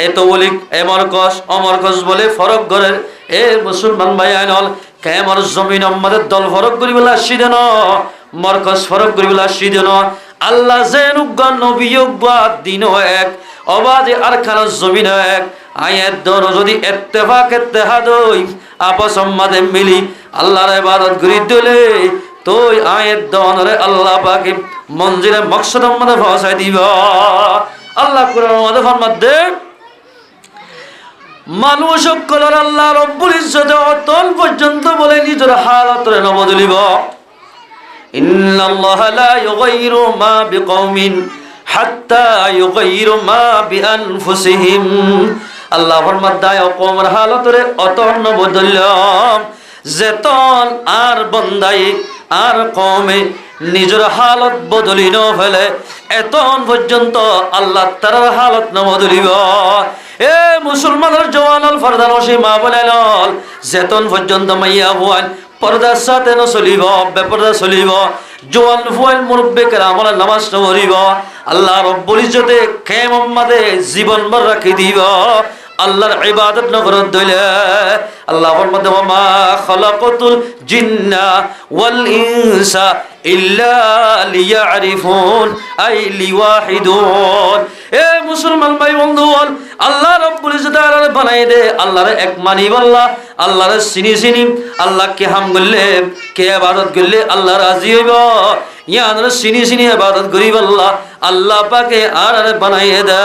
এত বলি এমরকস অমরকস বলে ফরক গড়ে এ মুসলমান ভাই আইনল কেমর জমিন আমাদের দল ফরক করিবেলা সিদেন মরকস ফরক করিবেলা সিদেন আল্লাহ যেন নবী দিন এক অবাধে আর খানা জমিন এক আয়ের দল যদি ইত্তেফাক হই আপস আমাদের মিলি আল্লাহর ইবাদত করি দিলে তুই আয়ের দনরে আল্লাহ পাকে মঞ্জিলে মকসদ আমাদের পৌঁছাই দিব। আল্লাহ কোরআন আমাদের ফরমাতে মানুষ সকলের আল্লাহ রব্বুল ইজ্জত অতল পর্যন্ত বলে নিজের হালাতরে নবদলিব ইন্নাল্লাহা লা ইউগাইরু মা বিকওমিন হাত্তা ইউগাইরু মা বিআনফুসিহিম। আল্লাহ ফরমায় কওমের হালাতরে অতল নবদলিলাম যেতন আর বন্দাই আর কওমে নিজের হালত বদলি ন ফেলে এতন পর্যন্ত আল্লাহ তার হালত নবদলিব। এ মুসলমানের জওয়ানল ফরদানসি মা বলেন যেতন পর্যন্ত মাইয়া হুয়ান পর্দার সাথে ন চলিব বেপর্দা চলিব জওয়ান হুয়ান মুরব্বী কেরামল নামাজ নপঢ়িব আল্লাহ রব্বুল ইজ্জতে কিয়ামত মাদে জীবনভর রাখি দিব আল্লাহর ইবাদত নগরত দইলে আল্লাহ ফরমাতে মা খালাকাতুল জিন্না ওয়াল ইনসা ইল্লা লিয়ারিফুন আই লিওয়াহিদুন। এ মুসলমান ভাই বন্ধু আল্লাহ রব্বুল ইজ্জত আল্লাহ বানাই দে আল্লাহর এক মানিব আল্লাহর চিনি আল্লাহকে হাম করলে কে ইবাদত করলে আল্লাহ রাজি হইব ইয়ানর চিনি ইবাদত করিব আল্লাহ পাকে আর বানাই দে।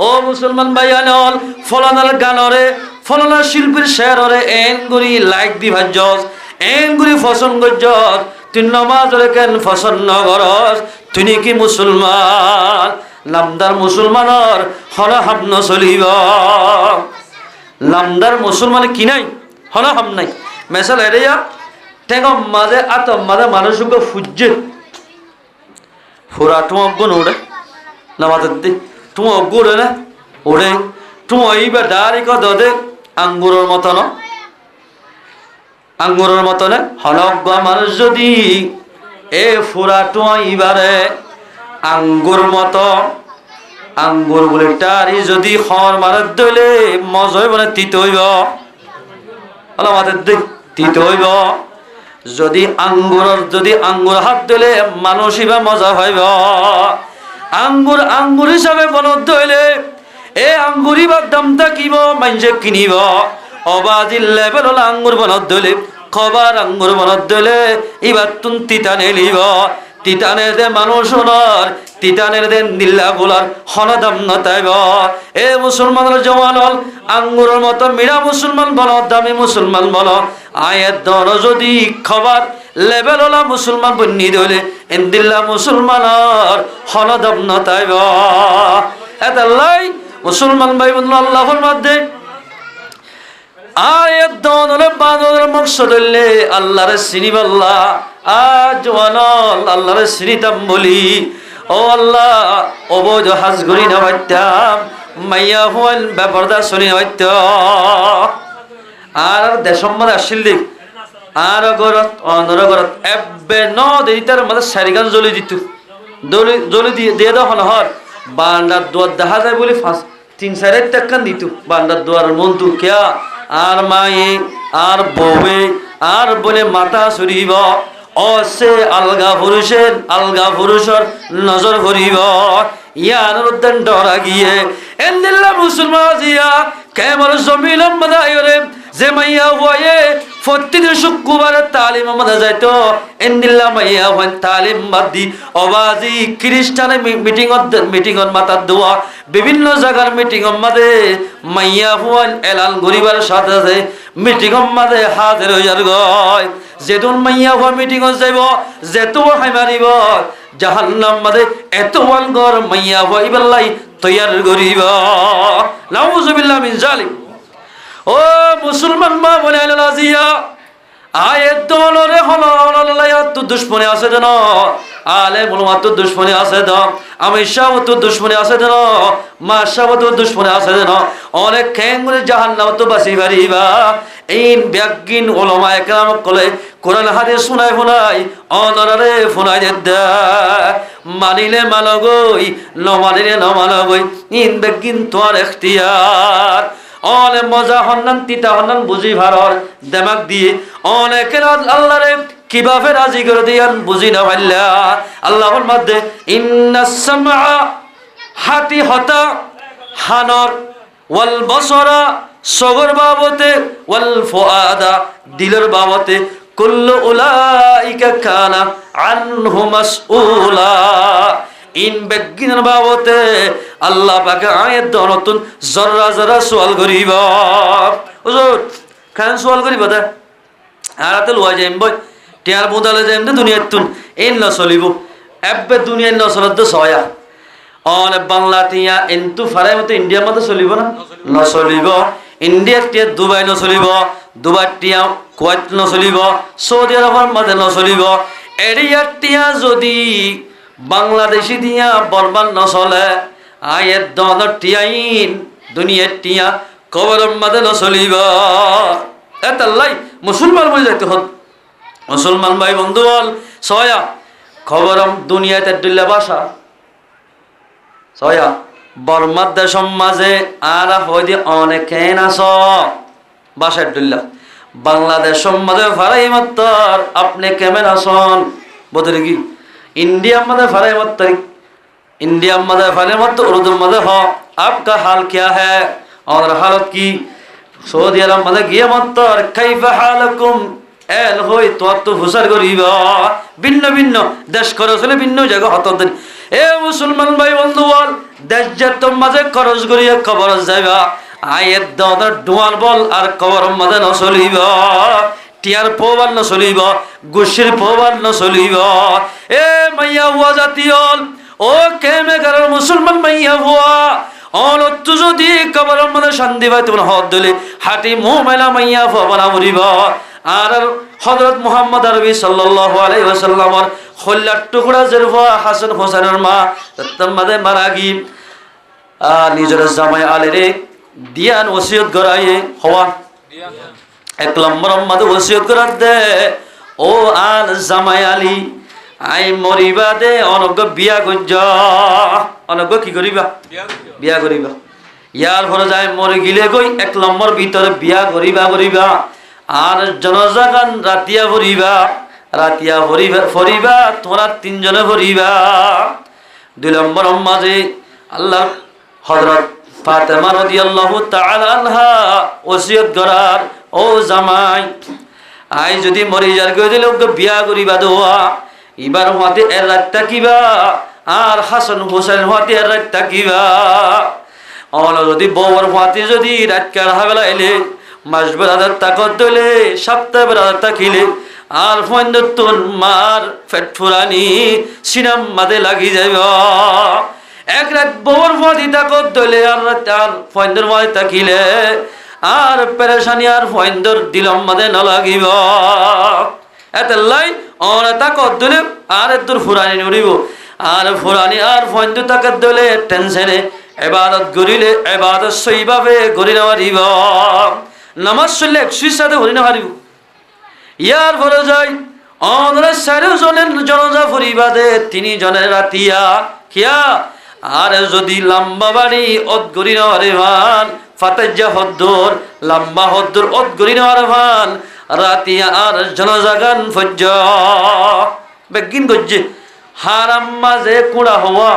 ও মুসলমান ভাইয়ানল ফলানার গানরে ফলানার শিল্পীর শেররে এন গুরি লাইক দি ভাজ্যস এন গুরি ফসন গজ্জস তুই নমাজরে কেন পছন্দ করস, তুই কি মুসলমান? নামদার মুসলমানের হলা হাম নচলিব। নামদার মুসলমান কি নাই, হলা হাম নাই। মেসাল এরিয়া টেঙম মাঝে আতম মাঝে মানুষকে ফুজে ফুরা টুম অজ্ঞ ওড়ে নামাজের দি টুম অজ্ঞ ওড়ে না ওড়ে টুম ইবা ডারিক দদে আঙ্গুরের মতন, আঙ্গুরের মতনে হলজ্ঞ মানুষ যদি এ ফুরা টুম ইবারে আঙ্গুর মতো, আঙ্গুর বলে টারি যদি খর মারার দইলে মজা হইব না তিত হইব, আমাদের দিক তিত হইব। যদি আঙ্গুর হাত দিলে মানুষ ইবা মজা হইব। আঙ্গুর হিসাবে বনত দইলে এ আঙ্গুর ইবার দাম থাকিব, মানুষে কিনিব। অবাজির লেভেল হল আঙ্গুর বনত দইলে, খবার আঙ্গুর বনত দইলে এবার তুন তিতানে লিব। তিতানের দে মানুষ হনর, তিতানের দে নীলা গোলার হনদাম নতাইব। এ মুসলমানের জওয়ান হল আঙ্গুরের মতো মিরা মুসলমান বল, দামি মুসলমান বল। আয়ের দর যদি খবর লেভেল হলা মুসলমান বন্যি দইলে এন্দিল্লা মুসলমানের হনদাম নতাইব। এতাল্লাই মুসলমান ভাই বন্ধু আল্লাহর মধ্যে আয়ের দন হলে বাদর মকসদ হইলে আল্লাহরে চিনিবাল্লা। আজ জওয়ান আল্লাহরে চিনিতাম বলি ও আল্লাহ অবৈধ হাজ ঘুরি নামাইতাম, মাইয়া হল ব্যাপারদা শুনি হইত। আর দেশম মধ্যে আসছিল দিক আর ঘরত অনর ঘরত এব্বে ন দেরিতার মধ্যে সারিগান জ্বলি দিত, জ্বলি দিয়ে দাও হনহর বান্ডার দুয়ার দেখা যায় বলে 3-4 টাকা দিত বান্ডার দুয়ার মন্তু কেয়া। আর মায়ে আর বউয়ে আর বলে মাথা চুরিব, অসে আলগা পুরুষের নজর করিব। ইয়ার উদ্যান ডরা গিয়ে এন্দিল্লা মুসলমান জিয়া কেমন জমিন মাদায়রে যে মাইয়া হয়ে প্রতিদিন শুক্রবারে তালিম আমাদের যাইতো। এন্দিল্লা মাইয়া হন তালিম বাদ দি অবাজি খ্রিস্টানে মিটিংত মাতার দোয়া বিভিন্ন জায়গার মিটিং মাদে মাইয়া হন এলান গরিবার সাথে আছে মিটিং মাদে হাজির হইয়ার গয়। যেদিন মাইয়া হওয়া মিটিং যাইব যেত হাই মারিব জাহান্নাম মাদে এত ওয়ালগর মাইয়া হওয়া ইবাল্লাই তৈয়ার করিব। নাউজুবিল্লাহ মিন জালিম। ও মুসলমান মা বলে আজিয়া আয়ের দলরে হলো দুশ্মনী আছে যেন, আলে বলমা তো দুশ্মনী আছে দ, আমি শাহ তো দুশ্মনী আছে যেন, মা শাহ তো দুশ্মনী আছে যেন। অনেক খেঙ্গুলি জাহান্নাম তো বাসি পারিবা। এই ব্যাগিন ওলামা একরাম কলে কোরআন হাদিস শুনাই অনরে ফোনাই দে মানিলে মানগই নমানিলে নমানগই ইন ব্যাগিন তোর এখতিয়ার। অনেক মজা হন্নান তিতা হন্নান বুঝি ভারর দেমাক দিয়ে অনেকের আল্লাহরে কিভাবে রাজি করে দিয়ান বুঝি না পারলা। আল্লাহর মধ্যে ইন্নাস সামআ হাতি হতা হানর ওয়াল বসরা সগর বাবতে ওয়াল ফুআদা দিলের বাবতে কুল্লু উলাইকা কানা আনহু মাসউলা। ইন বেগিনের বাবতে আল্লাহ পাকে আয়াত দ নতুন জরা জরা সওয়াল করিব। হুজুর খান সওয়াল করিব দা আরাতে লওয়া যাইম বই টিয়ার বুদালে যাইম দে দুনিয়াত তুন ইন ন চলিব এব্বে দুনিয়ার ন চলত সয়া অনে বাংলা টিয়া ইনতু ফারাই মতো ইন্ডিয়ার মতো চলিব না ন চলিব। ইন্ডিয়ার টিয়া দুবাই ন চলিব, দুবাই টিয়া কুয়েত ন চলিব, সৌদি আরবের মধ্যে ন চলিব। এরিয়ার টিয়া যদি বাংলাদেশি টিয়া বরবাদ নচলে আয়ের দনের টিয়াইন দুনিয়ার টিয়া কবরের মধ্যে নচলিব। এতাল্লাই মুসলমান বলে যাইতে হত মুসলমান ভাই বন্ধু বল ছয়া খবরম দুনিয়াতে দুল্লা বাসা ছয়া বর্মার দেশম মাঝে আর হইদি অনেকে নাচ বাসার দুল্লা বাংলাদেশ মাঝে ফারাই মাত্তর আপনি কেমন আসন বদলে কি इंडिया मदे फरे मत इंडिया मदे फरे मत उर्दू मदे हो आपका हाल क्या है और हालत की सऊदी अरब मदे गिया मत कैफ हालकुम एल होई तो हुसर करिबा भिन्न भिन्न देश खरचले भिन्न जगह हतन ए मुसलमान भाई बंधु बल देश जत मदे खरच करिया खबर जाइबा आयत ददर डुआल बल और खबर मदे न चलिबा টিয়ার পোবাল ন চলিব গুছির পোবাল ন চলিব এ মাইয়া হুয়া জাতীয়ল ও কেমেকার মুসলমান মাইয়া হুয়া অনত্তু যদি কবরের মধ্যে শান্তি পাই তোমার হদ দিলে হাঁটি মুহ মেলা মাইয়া হুয়া বানা মরিব আর হযরত মুহাম্মদ আরবি সাল্লাল্লাহু আলাইহি ওয়াসাল্লামর খল্লার টুকরা জের হুয়া হাসান হোসেনের মা তম্মাদে মারা গি নিজের জামাই আলীরে দিয়ান ওসিয়ত করাইয়ে হওয়া এক নম্বর মাদে ওসিয়ত করার দে ও আল জামাই আলী আই মরিবা দে অনজ্ঞ বিয়া গজ্জ অনজ্ঞ কি করিবা বিয়া করিবা ইয়ার ঘরে যায় মরে গিলে গই এক নম্বর ভিতরে বিয়া করিবা আর জনজাগান রাতিয়া ফরিবা তোমরা তিনজনে ফরিবা দুই নম্বর মাঝে আল্লাহ হযরত ফাতেমা রাদিয়াল্লাহু তাআলা আনহা ওসিয়ত করার ও জামাই আই যদি মরি যার কই দিলে ওকে বিয়া করিবা দোয়া এবার হতে এর রাত তাকিবা আর হাসান হোসেন হতে এর রাত তাকিবা অল যদি বউর হতে যদি রাত কারা বেলা এলে মাসবের আদার তাকত দলে সপ্তাহ বেলা তাকিলে আর ফন্দতুন মার পেট ফুরানি সিনাম মাদে লাগি যাইব এক রাত বউর হতে তাকত দলে আর রাত আর ফন্দর মাদে তাকিলে আর পেরেশানি আর ফন্দর দিলম মাদে না লাগিব এতলাই অন তাকত দলে আর দূর ফুরানি নড়িব আর ফুরানি আর ফন্দ তাকত দলে টেনশনে ইবাদত করিলে ইবাদত সইভাবে করি না পারিব নামাজ পড়লে 100 সাথে করি না পারিব ইয়ার পরে যাই অনরে 4 জনের জনাজা পরিবাদে 3 জনের রাতিয়া কিয়া আর যদি লম্বা বাড়ি অদ করি না রে ভান ফাতাজ্জা হদ্দুর লম্বা হদ্দুর অদ করি না রে ভান রাতিয়া আর জনাজা গান ফজ্জ বেগিন গজ্জে হারাম মাঝে কুড়া হওয়া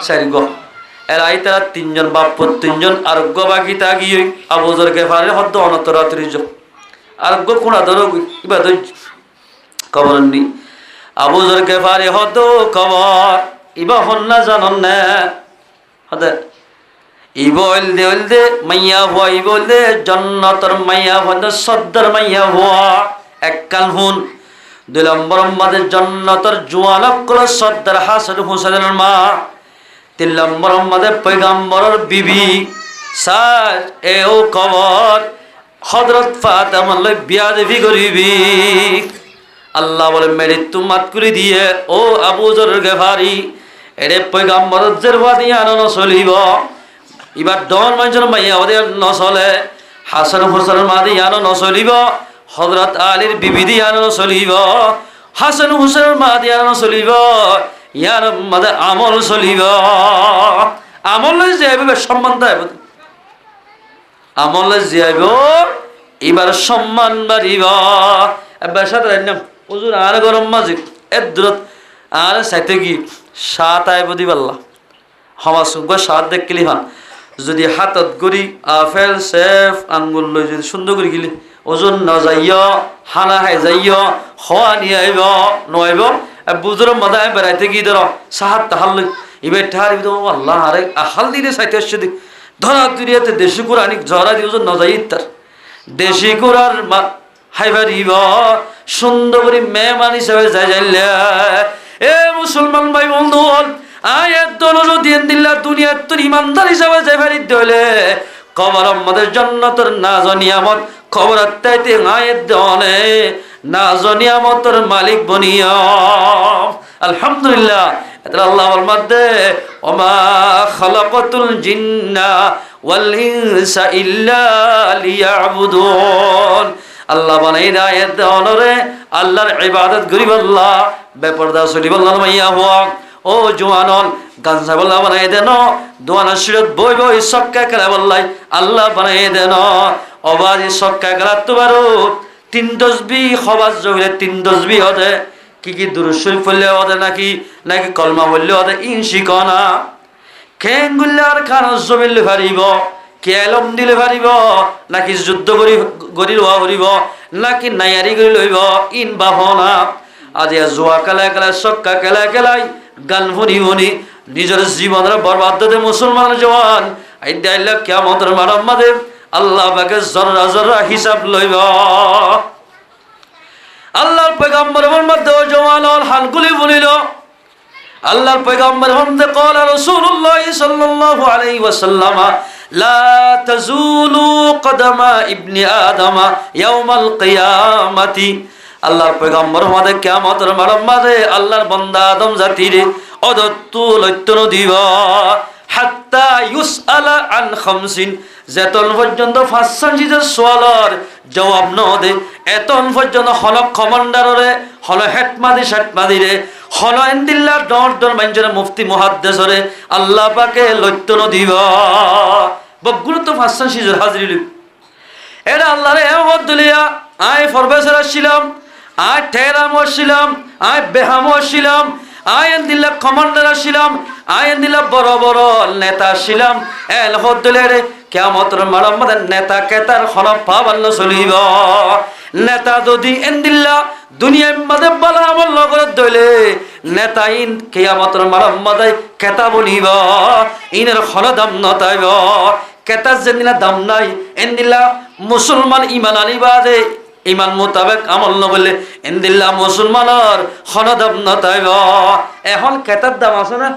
সারিগ এরাই তারা 3 জন বাপ্পর 3 জন আরোগ্য বাকি তাগি আবু যর গেফারের হদ্দ অনতরাত্রিজ আরোগ্য কুড়া ধরো ইবাদ কবরনি আবু যর গেফারে হদ্দ কবর ইবা হন্না জানন না হদে ইবল দে মাইয়া হওয়া ইবল দে জান্নাতের মাইয়া হন্দ সদ্দার মাইয়া হওয়া এক কাল হুন 2 নম্বর আমাদের জান্নাতের জোয়ানক কল সদ্দার হাসান হোসেনের মা 3 নম্বর আমাদের পয়গম্বরের বিবি সার এও কবর হযরত ফাতেমা লই বিয়া দেবি করিবি আল্লাহ বলে মৃত্যু মাত করে দিয়ে ও আবু যর গেফারি এরে পয়গম্বরের জেরওয়া দিয়া ন চলিব এবার দন মানুষের মাইয়া ওদের ন চলে হাসান হোসেনের মা দিয়া ন চলিব হযরত আলীর বিবি দিয়া ন চলিব হাসান হোসেনের মা দিয়া ন চলিব ইয়ার মাদে আমল চলিব আমল যাইবে সম্মান দেব আমল যাইব এবার সম্মান বাড়িব এবার সাথে হুজুর আর গরম মাঝে এদরত আর সাইতে কি সাত আইব দিবাল্লাহ হওয়া সুগ সাত দেখলি হান যদি হাতত গড়ি আপেল সেফ আঙ্গুল লই যদি সুন্দর করে গিলি ওজন না যাইয় হানা হাই যাইয় হওয়া নিয়ে আইব নইব বুজুর মাদায় বেড়াইতে গিয়ে ধর সাহাত তাহাল লই এবার ঠার আল্লাহ আরে আহাল দিনে সাইতে আসছে দিক ধরা দুনিয়াতে দেশি কুরানি জরা দিয়ে ওজন না যাই তার দেশি কুরার হাইবারিব সুন্দর করে মেহমান হিসাবে যাই যাইলে এ মুসলমান ভাই বন্ধু আয়াত দলজ দিন দিল্লা দুনিয়ার তোর ইমানদার হিসাবে যাই বাড়িতে হইলে কবর আমাদের জান্নাতের নাজ নিয়ামত খবরাত তাইতে আয়াত দনে নাজ নিয়ামতের মালিক বনিয়া আলহামদুলিল্লাহ এটা আল্লাহ বল মধ্যে ওমা খালাকাতুল জিন্না ওয়াল ইনসা ইল্লা লিয়াবুদুন আল্লাহ বানাই আয়াত দনরে আল্লাহর ইবাদত করিব আল্লাহ বেপরদা চলিব আল্লাহ মাইয়া হওয়া ও জোয়ানন গাঞ্জা বল্লা বানাই দেন দোয়ানা শিরত বই বই সক্কা খেলা বললাই আল্লাহ বানাই দেন অবাজি সক্কা খেলা তোমার 3 তসবি খবাজ জহিলে 3 তসবি হতে কি দুরূদ শরীফ পড়লে হতে নাকি কলমা বললে হতে ইনশি কনা খেঙ্গুল্লার খান জমিল ফারিব কেলম দিলে ফারিব নাকি যুদ্ধ গরি লোৱা ফুৰিব নাকি নায়ারি কৰি লইব ইন বাহনা আজি জুয়া খেলা সক্কা খেলাই গান শুনি নিজের জীবনের বরবাদতে মুসলমান জওয়ান আইদাইলা কিয়ামতের মাঠে আল্লাহ পাকে জররা জররা হিসাব লইব আল্লাহর পয়গম্বর মধ্যে জওয়ানল হালগুলি বলিল আল্লাহর পয়গম্বর মধ্যে قال رسول الله صلى الله عليه وسلم لا تزول قدم ابن ادم يوم القيامه আল্লাহর পয়গম্বর মধ্যে কিয়ামতের মাঠে আল্লাহর বান্দা আদম জাতিরে অদত্তু লইতন দিব হাত্তা ইউসআলা আন খামসিন যেতন পর্যন্ত ফাঁসিদের সোয়ালর জবাব ন দে এতন পর্যন্ত হল কমান্ডারে হল হেটমাদি শেটমাদিরে হল এন্দিল্লা ডর ডর মাইনজরে মুফতি মুহাদ্দিসরে আল্লাহ পাকে লইতন দিব বগুলো তো ফাঁসিজের হাজিরি এরা আল্লাহরে এমত দুলিয়া আই ফরবেসর আসছিলাম আই ঠেরাম আসছিলাম আই বেহাম আসছিলাম আইন দিল্লা কমান্ডার আসছিলাম আইন দিল্লা বড় বড় নেতা আসছিলাম এল হদ্দুলের কিয়ামতের মাঠের মধ্যে নেতা কেতার হলফ পাবান্ন চলিব নেতা যদি এন্দিল্লা দুনিয়ার মধ্যে বালা আমল নগর দইলে নেতা ইন কিয়ামতের মাঠের মধ্যে কেতা বলিব ইনের হল দাম নতাইব কেতার যেদিনা দাম নাই এন্দিল্লা মুসলমান ইমান আনিবাদে ইমান মোতাবেক আমল নবলে এন্দিল্লা মুসলমানের হনদাম নতাইব এখন কেতার দাম আছে না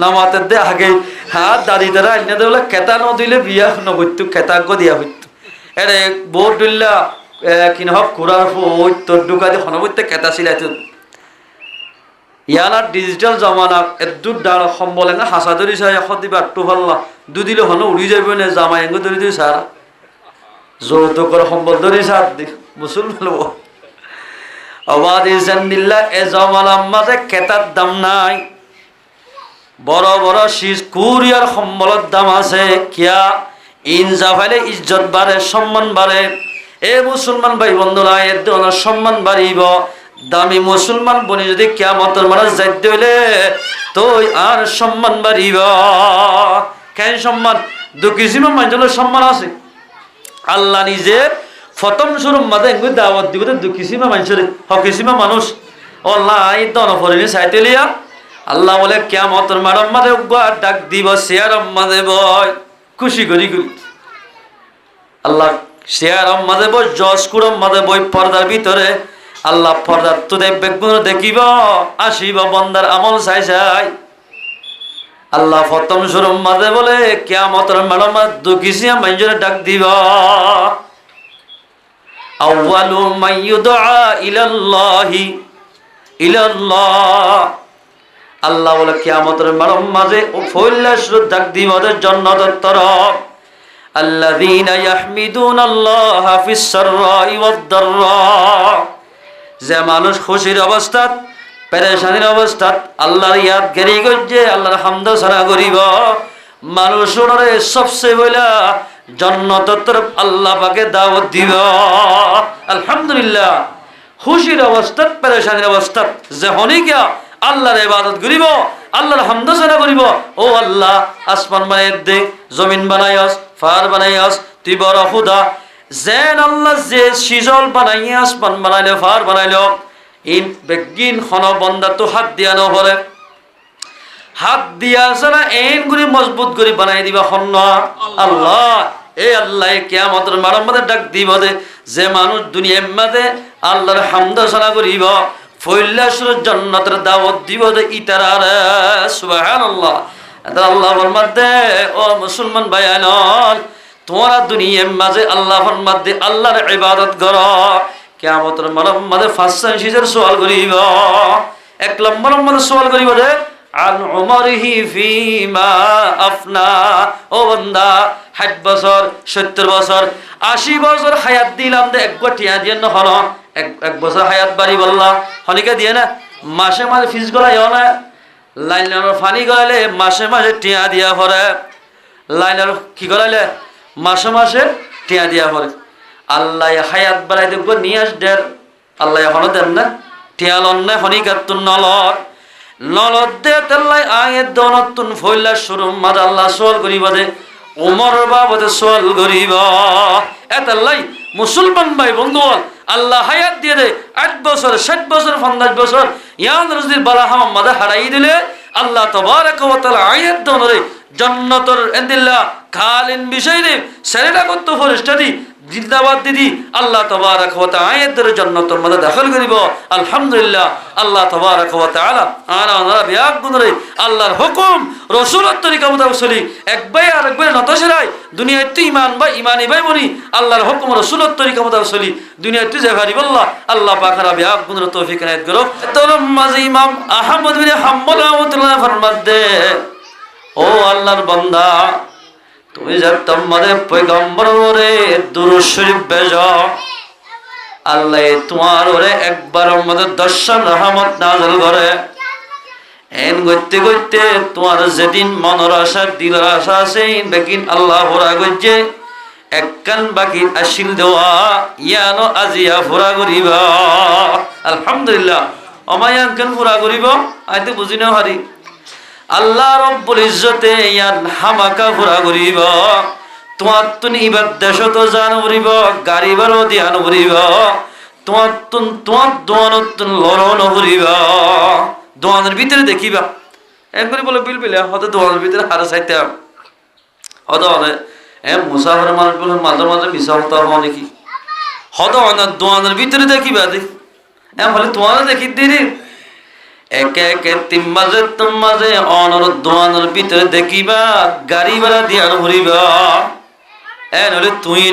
নামাতের দে আগে হাত দাদি দ্বারা আইনা দে বলে কেতা নদিলে বিয়া নবইতো কেতা গো দিয়া হইতো এরে বোর দিল্লা কিন হক কুরার তোর ঢুকা দিয়ে হনবইতে কেতা ছিলাইতো ইয়ানার ডিজিটাল জমানা এদুর ডাল সম্বলে না হাসা ধরি চাই এখন দিবা টু ভাল্লা দুদিলে হন উড়ি যাইব না জামাই এঙ্গ ধরি দিই সারা যৌতুকর সম্বল ধরি সার দি মুসলমান অবাদি জান্দিল্লা এ জমানার মাঝে কেতার দাম নাই বড় বড় শীষ কুরিয়ার সম্বলের দাম আছে কিয়া ইনজা ফাইলে ইজ্জত বাড়ে সম্মান বাড়ে এ মুসলমান ভাই বন্ধুরা এর ধরনের সম্মান বাড়িব দামি মুসলমান বনি যদি কিয়ামতের মাঠে যাইতে হইলে তুই আর সম্মান বাড়িব কেন সম্মান দুকিসিমা মানুষের সম্মান আছে আল্লাহ নিজে প্রথম শুরুর মাঝে দাওয়াত দিব দুকিসিমা মানুষের হকিসিমা মানুষ আল্লাহ এই দনফরিনি চাইতে লিয়া আল্লাহ বলে কিয়ামতের মাঠের মাঝে ডাক দিব শেয়ার মাঝে বয় খুশি করি করি আল্লাহ শেয়ার মাঝে বই জসকুরম মাঝে বই পর্দার ভিতরে আল্লাহ পর্দার তো বেগুন দেখিব আসিব বন্দার আমল চাই চাই আল্লাহ প্রথম শুরুর মাঝে বলে কিয়ামতের মাঠের মাঝে দুকিসিয়া মানুষের ডাক দিব আউয়ালু মাইয়ুদআ ইলাল্লাহি ইলাল্লাহ আল্লাহ বলে কিয়ামতের মাঠের মাঝে ও ফইল্লা শুরু ডাক দিব জান্নাতের তরফ আল্লাযীনা ইয়াহমিদুনাল্লাহা ফিস সাররাই ওয়াদ দাররা যে মানুষ খুশির অবস্থাত পেরেশানির অবস্থাত আল্লাহর ইয়াদ গেরি গজ্জে আল্লাহর হামদ সানা করিব মানুষের সবচেয়ে বইলা জান্নাতের তরফ আল্লাহ পাকে দাওয়াত দিব আলহামদুলিল্লাহ খুশির অবস্থাত পেরেশানির অবস্থাত যে হনিকা আল্লাহর ইবাদত করিব আল্লাহর হামদ সানা করিব ও আল্লাহ আসমান বানাই দে জমিন বানাইস ফার বানাইস তুই বড় খুদা যেন আল্লাহ যে সিজল বানাইয়া আসমান বানাইলে ফার বানাইলো ইন বেগিন খন বন্দা তো হাত দিয়া নহরে হাত দিয়া আছে না এন করে মজবুত করে বানাই দিবা খন আল্লাহ এই আল্লাহ কিয়ামতের মাঠের মধ্যে ডাক দিব দে যে মানুষ দুনিয়ার মধ্যে আল্লাহর হামদ সানা করিব ফইল্লা সুর জান্নাতের দাওয়াত দিব দে ইতারার সুবহানাল্লাহ আল্লাহ ফরমাতে ও মুসলমান ভাইয়ান তোমরা দুনিয়ার মাঝে আল্লাহর মধ্যে আল্লাহর ইবাদত করো কিয়ামতের মাঠের মধ্যে ফাঁসা সিজের সওয়াল করিব এক নম্বরের মধ্যে সওয়াল করিব রে আন উমরিহি ফিমা আফনা ও বান্দা 60 বছর 70 বছর 80 বছর হায়াত দিলাম দে এক গটিয়া দিয়ে ন হলো এক বছর হায়াত বাড়ি বললা হনিকা দিয়ে না মাসে মাসে ফিস গলাইও না লাইনের পানি গলাইলে মাসে মাসে টিয়া দিয়া পড়ে লাইনের কি গলাইলে মাসে মাসে টিয়া দিয়া পড়ে আল্লাহ হায়াত বাড়াই দেব নিয়ে আস দের আল্লাহ এখনো দেন না টিয়া লন না হনিকাতুন নলর নলদ দে তাল্লাই আয়ের দনতুন ফইলা শুরু মাদ আল্লাহ সোয়াল করিব দে ওমর বাবদে সোয়াল করিব এতাল্লাই মুসলমান ভাই বন্ধু আল্লাহ হায়াত দিয়ে দে 8 বছর 60 বছর 50 বছর ইয়ান রজির বালা হামাদ হারাই দিলে আল্লাহ তাবারক ওয়া তাআলা আয়াত দনরে জান্নাতের ইনদিল্লাহ খালিন বিষয়রে সেরেটা কত ফরিস্তাদি জিন্দাবাদ দিদি আল্লাহ তাবারাক ওয়া তাআলা এদের জান্নাতের মধ্যে দাখিল করিব আলহামদুলিল্লাহ আল্লাহ তাবারাক ওয়া তাআলা আমরা বিয়াক গুনরে আল্লাহর হুকুম রাসূলের তরিকা মোতাবেক চলি একবার আরেকবার নতশরাই দুনিয়ায় তুই ঈমান বা ঈমানি ভাই বলি আল্লাহর হুকুম রাসূলের তরিকা মোতাবেক চলি দুনিয়ায় তুই যে ভারি বল্লাহ আল্লাহ পাকরা বিয়াক গুনরে তৌফিক ইনায়াত করো তোর মাঝে ইমাম আহমদ বিন হাম্বল রাহমাতুল্লাহ ফরমাত দে ও আল্লাহর বান্দা তুমি যে তোমাদের পয়গম্বরে দুরূদ শরীফ বেজো আল্লাহ তোমার ওরে একবারের মধ্যে দর্শন রহমত নাযিল করে এন গইতে গইতে তোমার যেদিন মনের আশা দিলের আশা আছে বেকিন আল্লাহ পুরা গইছে একখান বাকি আসিল দেওয়া ইয়ানো আজিয়া পুরা করিবা আলহামদুলিল্লাহ অমায়ান কেন পুরা করিব আইতে বুঝি না হারি আল্লাহ রব্বুল ইজ্জতে ইয়ান হামাকা পুরা করিব তোমার তুন ইবাদ দেশ তো জান করিব গাড়ি বারো দিয়ান করিব তোমার দোয়ান লড়ন করিব দোয়ানের ভিতরে দেখিবা একবারে বলে বিলবিলে হয়তো দোয়ানের ভিতরে হারা চাইতে হয়তো মুসাফির মানুষ বলে মাঝে মাঝে মিশা হতে হওয়া নাকি হয়তো দোয়ানের ভিতরে দেখিবা দেখ বলে তোমার দেখি দিদি একে একে তিম্মাজে অনর দোয়ানের ভিতরে দেখিবা গাড়ি ভাড়া দিয়ে ভরিবা নলে তুই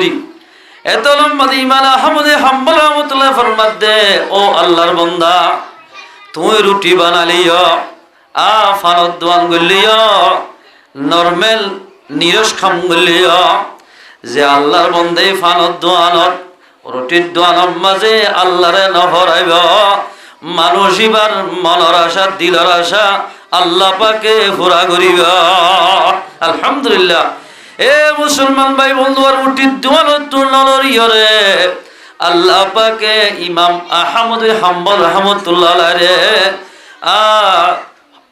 এত লম্বা ইমান আহমদে হাম্বল রহমাতুল্লাহ ফরমাত দে ও আল্লাহর বান্দা তুই রুটি বানালিও ফানত দোয়ান গলিও নরমাল নিরস খাম গলিও যে আল্লাহর বান্দে ফানত দোয়ানত রুটির দোয়ানের মাঝে আল্লাহরে নহরাইব মানুষ এবার মনের আশা দিলের আশা আল্লাহ পাকে পুরা করিবা আলহামদুলিল্লাহ এ মুসলমান ভাই বন্ধু আর উঠির দোয়ান তোর নলরিয়রে আল্লাহ পাকে ইমাম আহমদ হাম্বল রহমতুল্লাহ রে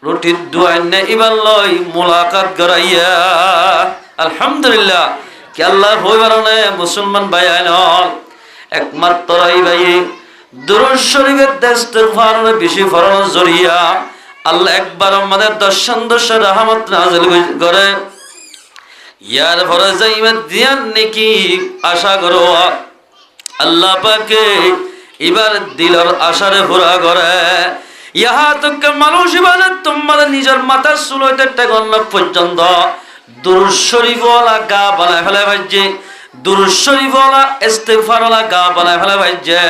রুটির দোয়ানে এবার লই মুলাকাত করাইয়া আলহামদুলিল্লাহ কি আল্লাহ হইবার মুসলমান ভাই আইনল একমাত্র এই ভাই দুরূদ শরীফের ইস্তিগফার বেশি ফরজ জরিয়া আল্লাহ একবার আমাদের দর্শন রহমত নাযিল করে ইয়ার ফরজ ইমান দিয়ান নেকি আশা করো আল্লাহ পাকে এবার দিলের আশারে পুরা করে ইহা তক মানুষ ইবাদত তোমাদের নিজের মাথার চুল হইতে টেকন পর্যন্ত দুরূদ শরীফ ওয়ালা গা বানায় ফেলে ভাইছে দুরূদ শরীফ ওয়ালা ইস্তিগফার ওয়ালা গা বানায় ফেলে ভাইছে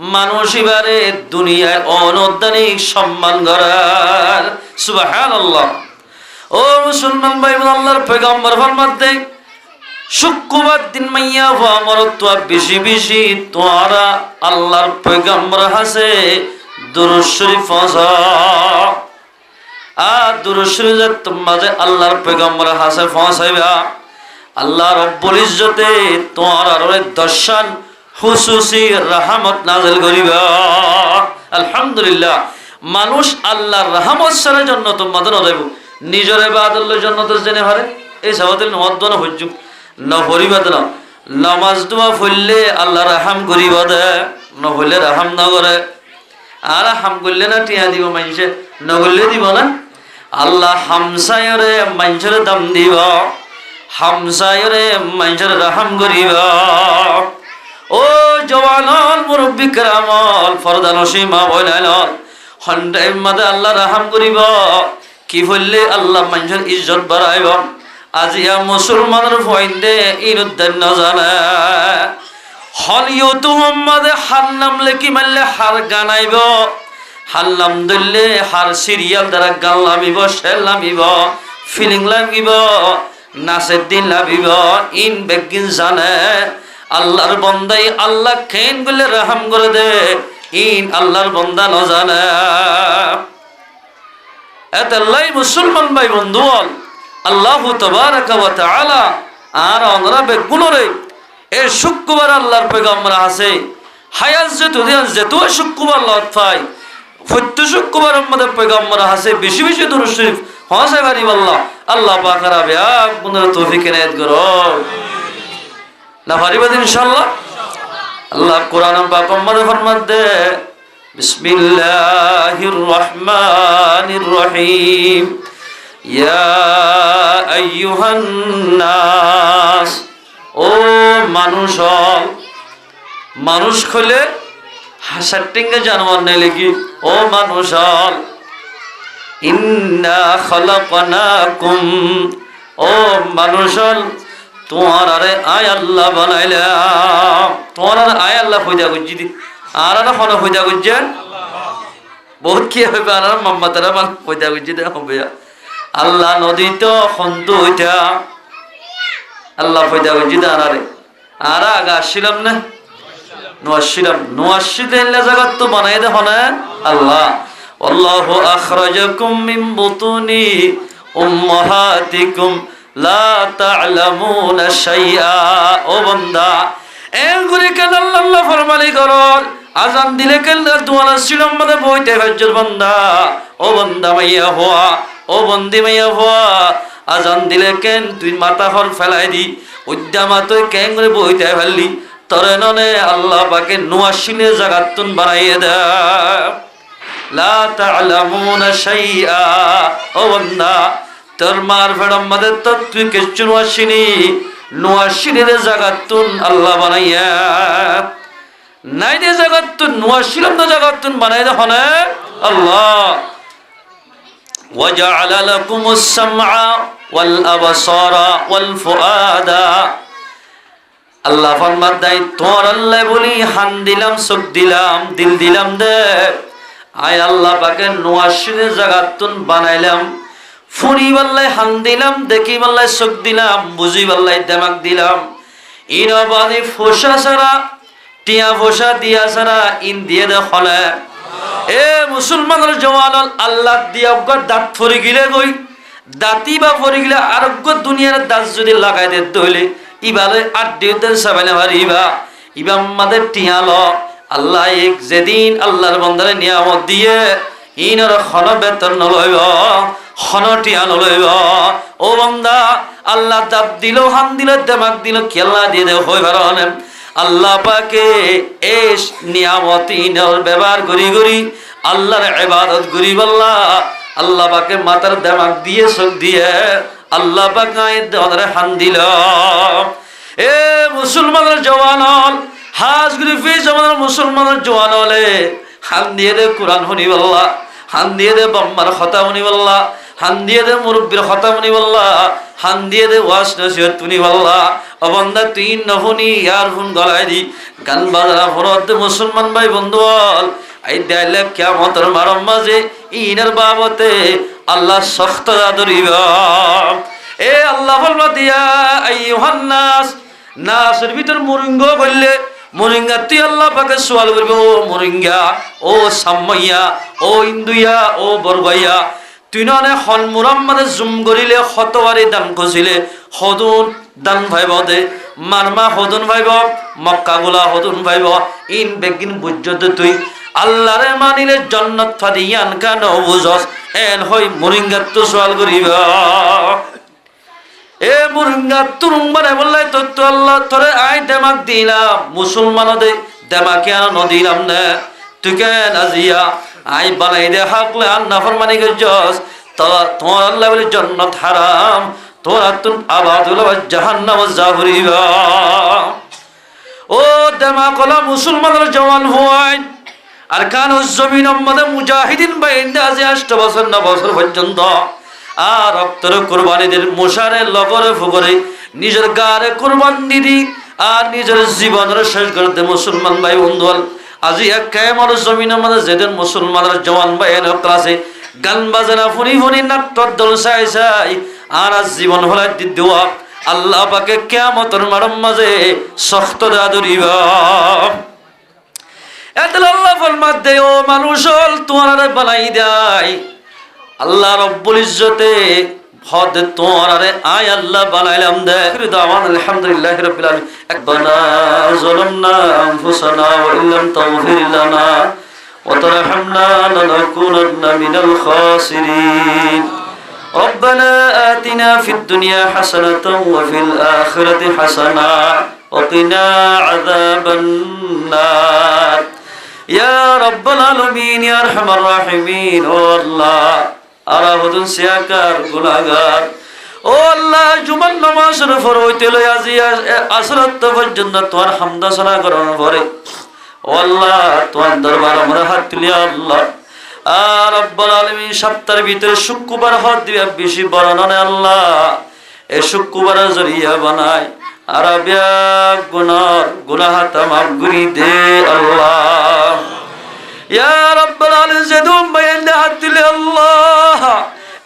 মানুষ এবারে দুনিয়ায় অনদানিক সম্মান করার সুবহানাল্লাহ ও মুসলমান ভাই আল্লাহর পয়গম্বর ফরমাত দেয় শুক্রবার দিন মাইয়া হওয়া মরত বেশি বেশি তোরা আল্লাহর পয়গম্বর হাসে দুরূদ শরীফ পড়া দুরূদ শরীফ তোমাদের আল্লাহর পয়গম্বর হাসে পৌঁছাইবা আল্লাহ রব্বুল ইজ্জতে তোরা দর্শন হুসুসি রহমত নাযিল করিবা আলহামদুলিল্লাহ মানুষ আল্লাহর রহমত সারা জন্য তোমাদের নদেব নিজের ইবাদতের জন্য তো জেনে হারে এই সবাদের নওয়াদন হজ্জু না পরিবাদ না নামাজ দোয়া পড়লে আল্লাহ রহম করিবা দে না হইলে রহম না করে আর হাম করলে না টিয়া দিব মানুষে না করলে দিব না আল্লাহ হামসায়রে মানুষের দাম দিব হামসায়রে মানুষের রহম করিবা ও জওয়ানল মুরব্বী কেরামল ফরদানসী মা বইলাল হন্ডাই মাদে আল্লাহ রহম করিব কি বললে আল্লাহ মানুষের ইজ্জত বাড়াইব আজিয়া মুসলমানের ভয়ন্দে ইনুদ্দান না জানে হলিও তো মোহাম্মদে হার নাম লেখি মারলে হার গানাইব হার নাম ধরলে হার সিরিয়াল দ্বারা গান লামিব শের লামিব ফিলিং লামিব নাচের দিন লামিব ইন বেগিন জানে আল্লাহর বন্দাই আল্লাহ খেন বলে রহম করে দে ইন আল্লাহর বন্দা ন জানে এতাল্লাই মুসলমান ভাই বন্ধু আল্লাহ তাবারাকা ওয়া তাআলা আর আমরা বেগুনরে এ শুক্রবার আল্লাহর পয়গম্বর আছে হায়াত যেহেতু শুক্রবার লত পাই প্রত্যেক শুক্রবার আমাদের পয়গম্বর আছে বেশি বেশি দুরূদ শরীফ হসে বাড়ি আল্লাহ আল্লাহ পাক রাবে আপনারা তৌফিক ইনায়াত করো না পারিবা ইনশাআল্লাহ আল্লাহ কোরআন পাক আমাদের ফরমান দে বিসমিল্লাহির রহমানির রহিম ইয়া আইয়ুহান নাস ও মানুষ হল মানুষ হলে হাসাটিঙ্গে জানোয়ার নেই লিখি ও মানুষ হল ইন্না খালাকনাকুম ও মানুষ হল তোমার আরে আয় আল্লাহ বানাইলাম তোমার আর আয় আল্লাহ হইদা গুজি দি আর হন হইদা গুজেন বহুত কি হবে আর মাম্মাতারা মান হইদা গুজি দে হবে আল্লাহ নদী তো খন্তু হইতা আল্লাহ হইদা গুজি দে আরে আর আগা আসছিলাম না নুয়াশিদের জায়গা তো বানাই দে হনে আল্লাহ আল্লাহু আখরাজাকুম মিন বুতুনি উম্মাহাতিকুম লা তা'লামুনা শাইআ ও বান্দা এগুলি কেন আল্লাহ ফরমানি করর আজান দিলে কেন তোমার ছিলাম মধ্যে বইতে হজ্জর বান্দা ও বান্দা মাইয়া হওয়া ও বন্দি মাইয়া হওয়া আজান দিলে কেন তুই মাথা হল ফেলাই দি উদ্যামা তুই কেন করে বইতে ফেললি তরে ননে আল্লাহ পাকে নুয়াশিনের জাগাতুন বানাইয়ে দে লা তা'লামুনা শাইআ ও বান্দা তোর মার ফেড়ম মধ্যে তো তুই কিছু নুয়াশিনের জাগাতুন আল্লাহ বানাইয়া নাই দে জাগাতুন নুয়াশিলাম তো জাগাতুন বানাই দে হনে আল্লাহ ওয়াজআলা লাকুমুস সামআ ওয়াল আবসারা ওয়াল ফুআদা আল্লাহ ফরমাত দেয় তোর আল্লাহ বলি হান দিলাম চোখ দিলাম দিল দিলাম দে আয় আল্লাহ পাকে নুয়াশিনের জাগাতুন বানাইলাম ফুরি বাল্লাই হান দিলাম দেখি বাল্লাই চোখ দিলাম বুঝি বাল্লাই দেমাক দিলাম ইনবাদি ফোসা ছাড়া টিয়া ফোসা দিয়া ছাড়া ইন দিয়ে দে হলে এ মুসলমানের জওয়ান আল্লাহ দিয়া দাঁত ফরি গিলে গই দাঁতি বা ফরি গিলে আরোগ্য দুনিয়ার দাঁত যদি লাগাই দে দইলে ইবালে আড্ডিতে সাবানে হারিবা ইবা আমাদের টিয়াল আল্লাহ এক যেদিন আল্লাহর বান্দারে নিয়ামত দিয়ে ইনর খন বেতন নলইব খন টিয়া নলইব ও বান্দা আল্লাহ দাঁত দিল হান দিল দেমাক দিল খেলা দিয়ে দে হই পারন আল্লাহ পাকে এস নিয়ামত ইনর ব্যবহার করি করি আল্লাহর ইবাদত করি বল্লা আল্লাহ পাকে মাথার দেমাক দিয়ে চোখ দিয়ে আল্লাহ পাক গায়ে হান দিল এ মুসলমানের জওয়ান হল হাজ গ্রিফি জমানের মুসলমানের জওয়ান হলে হান দিয়ে দে কোরআন শুনি বল্লা হান দিয়ে দে বাম্মার কথা শুনি বল্লা হান দিয়ে দে মুরব্বীর কথা শুনি বল্লা হান দিয়ে দে ওয়াজ নসিহত শুনি বল্লা অবন্দা তুই নহুনি ইয়ার ফোন গলায় দি গান বাজনা ফরত মুসলমান ভাই বন্ধু হল এই দেলে কিয়ামতের মারম মাঝে ইনের বাবতে আল্লাহ সখত ধরিব এ আল্লাহ বলবা দিয়া আইয়ুহান নাস নাসের ভিতর মুরিঙ্গ বললে মুরিঙ্গা তুই আল্লাহ পাকে সওয়াল করবে ও মুরিঙ্গা ও সাম্মাইয়া ও ইন্দুইয়া ও বরগাইয়া তুই ননে হন মুরাম্মাদে জুম করিলে হতবারি দান কছিলে হদুন দান ভাইব দে মারমা হদুন ভাইব মক্কা গুলা হদুন ভাইব ইন বেগিন বুঝত তুই আল্লাহরে মানিলে জান্নাত ফাদিয়ান কান বুঝস এন হই মুরিঙ্গা তো সওয়াল করিবা এ মুরিঙ্গা তুরুং বানাই বললাই তো আল্লাহ তোরে আই দেমাক দিলাম মুসলমান দে দেমাকে আর নদিলাম না তুই কেন আজিয়া আই বানাই দে হাকলে আর নাফরমানি করছস তোমার আল্লাহ বলে জান্নাত হারাম তোরা তুন আবাদুল জাহান্নাম জাহরিবা ও দেমাকলা মুসলমানের জওয়ান হয় আর কান জমিন মধ্যে মুজাহিদিন বাইন্দা আজি 8 বছর 9 বছর পর্যন্ত আর রক্তের কুরবানিদের মুশারে লগরে ফুকরে নিজের গারে কুরবান দিদি আর নিজের জীবনের শেষ করতে মুসলমান ভাই বন্ধু আজি এক কায়মর জমিনের মধ্যে যেদিন মুসলমানের জওয়ান ভাই এর ক্লাসে গান বাজনা ফুনি ফুনি নাট্য দল চাই চাই আর জীবন হলাই দিওয়া আল্লাহ পাকে কিয়ামতের মারম মাঝে সখত দাদুরিবা এত আল্লাহ ফরমাত দে ও মানুষ হল তোমার বানাই দেয় আল্লাহ রব্বুল ইজ্জতে হদ তোমার আয় আল্লাহ বানাইলাম দে দাওয়ান আলহামদুলিল্লাহি রাব্বিল আলামিন আকবানা যালামনা আনফুসানা ওয়া ইল্লাম তাগফির লানা ওয়া তারহামনা লানাকুনান্না মিনাল খাসিরিন ربنا آتنا في الدنيا حسنة وفي الآخرة حسنة وقنا عذاب النار يا رب العالمين يا أرحم الراحمين ও আল্লাহ আরা হদুন সিয়াকার গুনাহগার ও ও আল্লাহ জুমার নামাজের পর হইতে লই আজি আসরাত পর্যন্ত তোমার হামদা সানা করার পরে ও আল্লাহ তোমার দরবার আমরা হাত তুলি আল্লাহ আর রব্বুল আলামিন সপ্তাহের ভিতরে শুক্রবার হওয়ার দিবে বেশি বড় নয় আল্লাহ এই শুক্রবারের জরিয়া বানায় আর গুনাহ তামাম গুরি দে আল্লাহ ইয়া রব্বুল আলামিন যেদুম বাইন্দা হাত তুলি আল্লাহ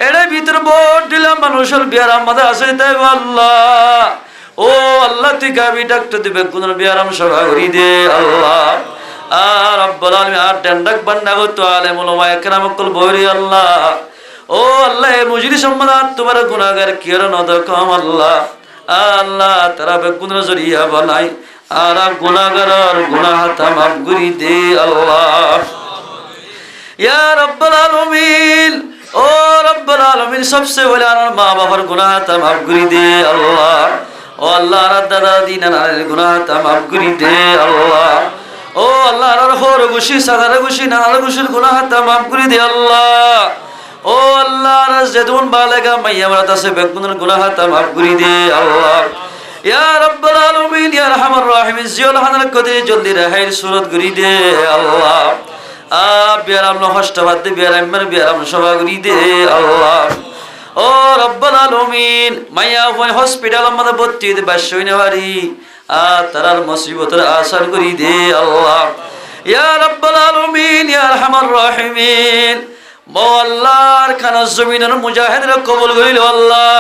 এর ভিতর ভোট দিলাম মানুষের বিয়ার আমাদের আছে তাই আল্লাহ ও আল্লাহ তুই গাবি ডাক্তার দিবে কোন বিয়ারাম সভা করি দে আল্লাহ আর রব্বুল আলামিন আর ডান্ডাক বান্না গো তো আলেমুল ওলামা একরাম কল বরি আল্লাহ ও আল্লাহ এ মজলিস সম্মানাত তোমার গুনাহগার কিয়ার নদ কম আল্লাহ আল্লাহ তারা বেগুন জরিয়া বানাই আর গুনাহগার গুনাহ তামাম করি দে আল্লাহ ইয়া রব্বুল আলামিন ও রব্বুল আলামিন সবচেয়ে বলে আর মা বাবার গুনাহ তামাম করি দে আল্লাহ ও আল্লাহ আর দাদা দিনার গুনাহ তামাম করি দে আল্লাহ ও আল্লাহ আর হর গুশি সাদার গুশি নাল গুশির গুনাহ তামাম করি দে আল্লাহ ও আল্লাহ আর যেদুন বালেগা মাইয়া মারাত আছে বেগুনের গুনাহ তামাম করি দে আল্লাহ ইয়া রব্বুল আলামিন ইয়া আরহামার রাহিমিন জিয়াল হানার কদে জলদি রাহাইর সুরত করি দে আল্লাহ বিয়ারাম নহষ্টবাদ দে বিয়ারাম সভা করি দে আল্লাহ ও রব্বুল আলামিন মাইয়া ওই হসপিটাল আমাদের ভর্তি দে বাসই নেওয়ারি তারার মুসিবতের আসার করি দে আল্লাহ ইয়া রব্বুল আলামিন ইয়া আরহামার রাহিমিন আল্লাহর খানা জমিনের মুজাহিদরা কবুল করিল আল্লাহ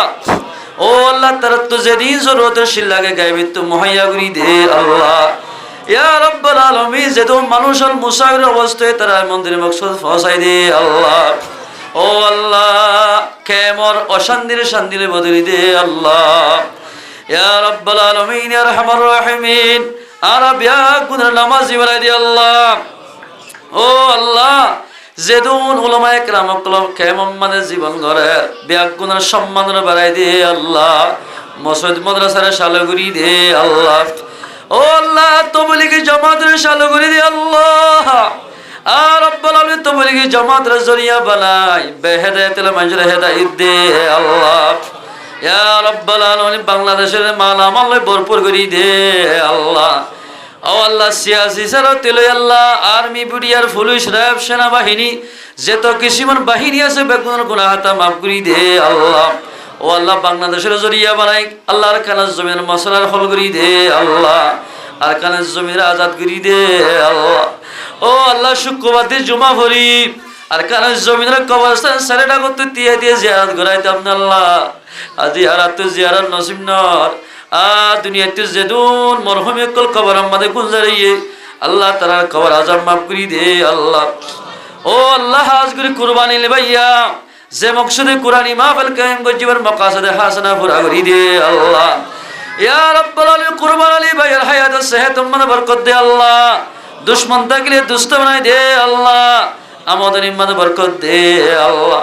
ও আল্লাহ তার তো যেদিন জরুরতের শিল্লাকে গাইবে তো মুহাইয়া করি দে আল্লাহ ইয়া রব্বুল আলামিন যেদম মানুষের মুসাফির অবস্থায় তারা মন্দিরে মকসদ পৌঁছাই দে আল্লাহ ও আল্লাহ কেমর অশান্তির শান্তির বদলি দে আল্লাহ ইয়া রব্বুল আলামিন ইয়া আরহামার রাহিমিন আর বিয়া গুনার নামাজি বানাই দে আল্লাহ ও আল্লাহ যেদুন উলামা একরাম কলম কেমন মানে জীবন গড়ে বিয়া গুনার সম্মান বাড়াই দে আল্লাহ মসজিদ মাদ্রাসার শালগুড়ি দে আল্লাহ ও আল্লাহ তবলিগি জামাতের শালগুড়ি দে আল্লাহ আর রব্বুল আলামিন তবলিগি জামাতের জরিয়া বানাই বেহেদায়েতের মানুষের হেদায়েত দে আল্লাহ ইয়া রব্বুল আলামিন বাংলাদেশের মালামাল ভরপুর করি দে আল্লাহ ও আল্লাহ সিয়াসি সারা তেলে আল্লাহ আর্মি বুড়িয়ার পুলিশ র্যাব সেনাবাহিনী যত কিসিমন বাহিনী আছে বেগুনের গুনাহ তামাম করি দে আল্লাহ ও আল্লাহ বাংলাদেশের জরিয়া বানাই আল্লাহর কানাজ জমিনের মশলার হল করি দে আল্লাহ আর কানাজ জমির আজাদ করি দে আল্লাহ ও আল্লাহ শুক্রবার দিন জুমা ভরি আর কানাজ জমিনের কবরস্থান সারেটা করতে দিয়ে দিয়ে জিয়ারত করাইতাম না আল্লাহ আজি আর তো জিয়ারত নসিব নর দুনিয়াতে যেদুন মরহুমে কল কবর আমাদের গুনজারিয়ে আল্লাহ তাআলার কবর আযাব মাফ করি দে আল্লাহ ও আল্লাহ আজগুরি কুরবানি লে ভাইয়া যে মকসদে কুরআনি মাহফিল কায়েম গজিবার মাকাসদে হাসানা পুরা করি দে আল্লাহ ইয়া রাব্বুল আলামিন কুরবান আলী ভাইয়ের হায়াত সেহত মান বরকত দে আল্লাহ দুশমন থাকলে দুষ্ট বানাই দে আল্লাহ আমাদের ইমান বরকত দে আল্লাহ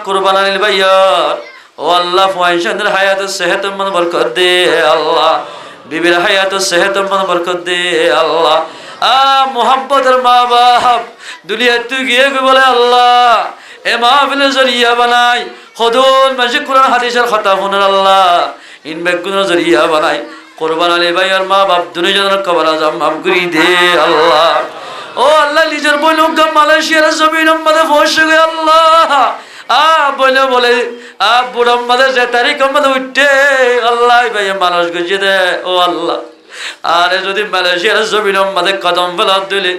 কুরবান আলী ভাইয়ার ও আল্লাহ ফয়সানের হায়াত সেহত মান বরকত দে আল্লাহ বিবির হায়াত সেহত মান বরকত দে আল্লাহ মোহাম্মতের মা বাপ দুনিয়া তুই গিয়ে বলে আল্লাহ এ মাহফিল জরিয়া বানাই হদুন মাঝে কোরআন হাদিসের কথা শুনার আল্লাহ ইন বেগুনের জরিয়া বানাই কুরবান আলী ভাইয়ের মা বাপ দুনিয়ার কবর আযাব মাফ করি দে আল্লাহ ও আল্লাহ নিজের বইলুক মালয়েশিয়ার জমিন আমাদের পৌঁছে গে আল্লাহ বলে বলে বুড়ো আমাদের যে তারিখ আমাদের উঠে আল্লাহ ভাই মানুষ গুছিয়ে দে ও আল্লাহ আরে যদি মালয়েশিয়ার জমিন আমাদের কদম ফেলা দিলে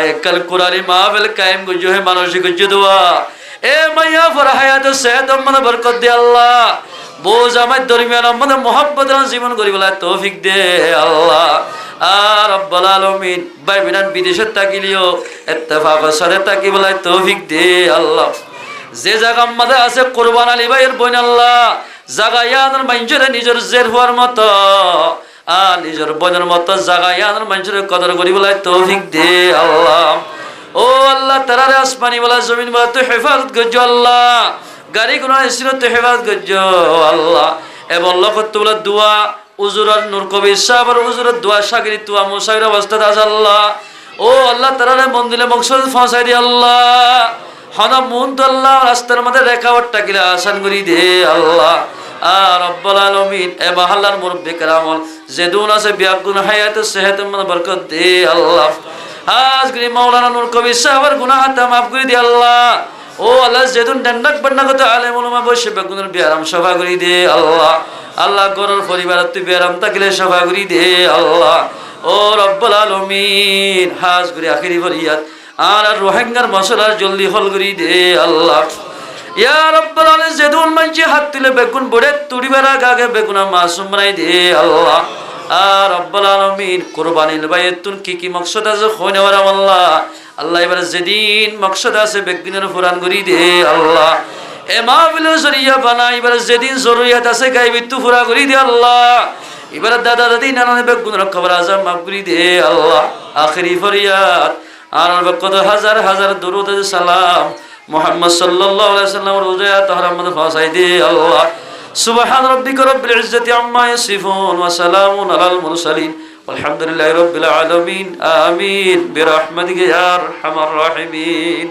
এককাল কুরানি মাহফিল কায়েম গুজো হে মানুষ গুজিয়ে দেওয়া এ মাইয়া ফর হায়াত সেহত আমাদের বরকত দে আল্লাহ বোঝ আমার দরমিয়ান আমাদের মোহাব্বত জীবন করি বলা তৌফিক দে আল্লাহ আর রব্বুল আলামিন ভাই বিনান বিদেশে তাকিলিও ইত্তেফাকের সাথে তাকি বলা তৌফিক দে আল্লাহ যে জায়গা আমাদের আছে কুরবান আলী ভাইয়ের বোন আল্লাহ জায়গা ইয়ানোর মানুষের নিজের জের হওয়ার মতো নিজের বোনের মতো জায়গা ইয়ানোর মানুষের কদর করি বলা তৌফিক দে আল্লাহ ও আল্লাহ তারারে আসমানি বলা জমিন বলা তো হেফাজত করছো আল্লাহ গাড়ি কোনো এসিল তো হেফাজত করছো আল্লাহ এবং লক্ষ্য বলে দোয়া উজুরার নূর কবির সাহেব আর উজুরের দোয়া সাগরি তুয়া মুসাফির অবস্থা আজ আল্লাহ ও আল্লাহ তারারে মন্দিরে মকসদ ফাঁসাই দি আল্লাহ হনা মুন তো আল্লাহ রাস্তার মধ্যে রেখাওয়াটটা গিলা আসান করি দে আল্লাহ। আর রব্বুল আলামিন এ মহল্লার মুরব্বি কেরামল যেদুন আছে বিয়াগুন হায়াতে সেহত মত বরকত দে আল্লাহ। আজকে মাওলানা নূর কবি সাহেবের গুনাহ তা মাফ করে দে আল্লাহ। ও আল্লাহ যেদুন ডান্ডাক বান্না কত আলেম উলামা বসে বেগুনের বিয়ারাম সভা করি দে আল্লাহ। আল্লাহ গরর পরিবার তুই বিয়ারাম তাকলে সভা করি দে আল্লাহ। ও রব্বুল আলামিন হাজ করে আখিরি ফরিয়াদ আর রোহিঙ্গার মশলার জলদি হল করি দে আল্লাহ। ইয়া রব্বুল আলামিন যেদুন মানছি হাত তুলে বেগুন বড়ে তুড়িবার আগে বেগুনা মাসুম বানাই দে আল্লাহ। আর রব্বুল আলামিন কুরবানির বাইতুন কি মকসদ আছে হইনে ওরা আল্লাহ। আল্লাহ এবারে যেদিন মকসদ আছে বেগুনের ফুরান করি দে আল্লাহ। এ মাহফিলের জরিয়া বানাই এবারে যেদিন জরুরিয়াত আছে গাইবি তু ফুরা করি দে আল্লাহ। এবারে দাদা দাদি নানানে বেগুনের খবর আজম মাফ করি দে আল্লাহ। আখিরি ফরিয়াদ আর কত হাজার হাজার দরুদ সালাম মুহাম্মদ সাল্লাল্লাহু আলাইহি সাল্লাম রোজা তাহরা মধ্যে ফাসাই দে আল্লাহ। সুবহান রাব্বিকা রাব্বিল ইজ্জাতি আম্মা ইয়াসিফুন ওয়া সালামুন আলাল মুরসালিন والحمد لله رب العالمين آمين برحمتك يا أرحم الراحمين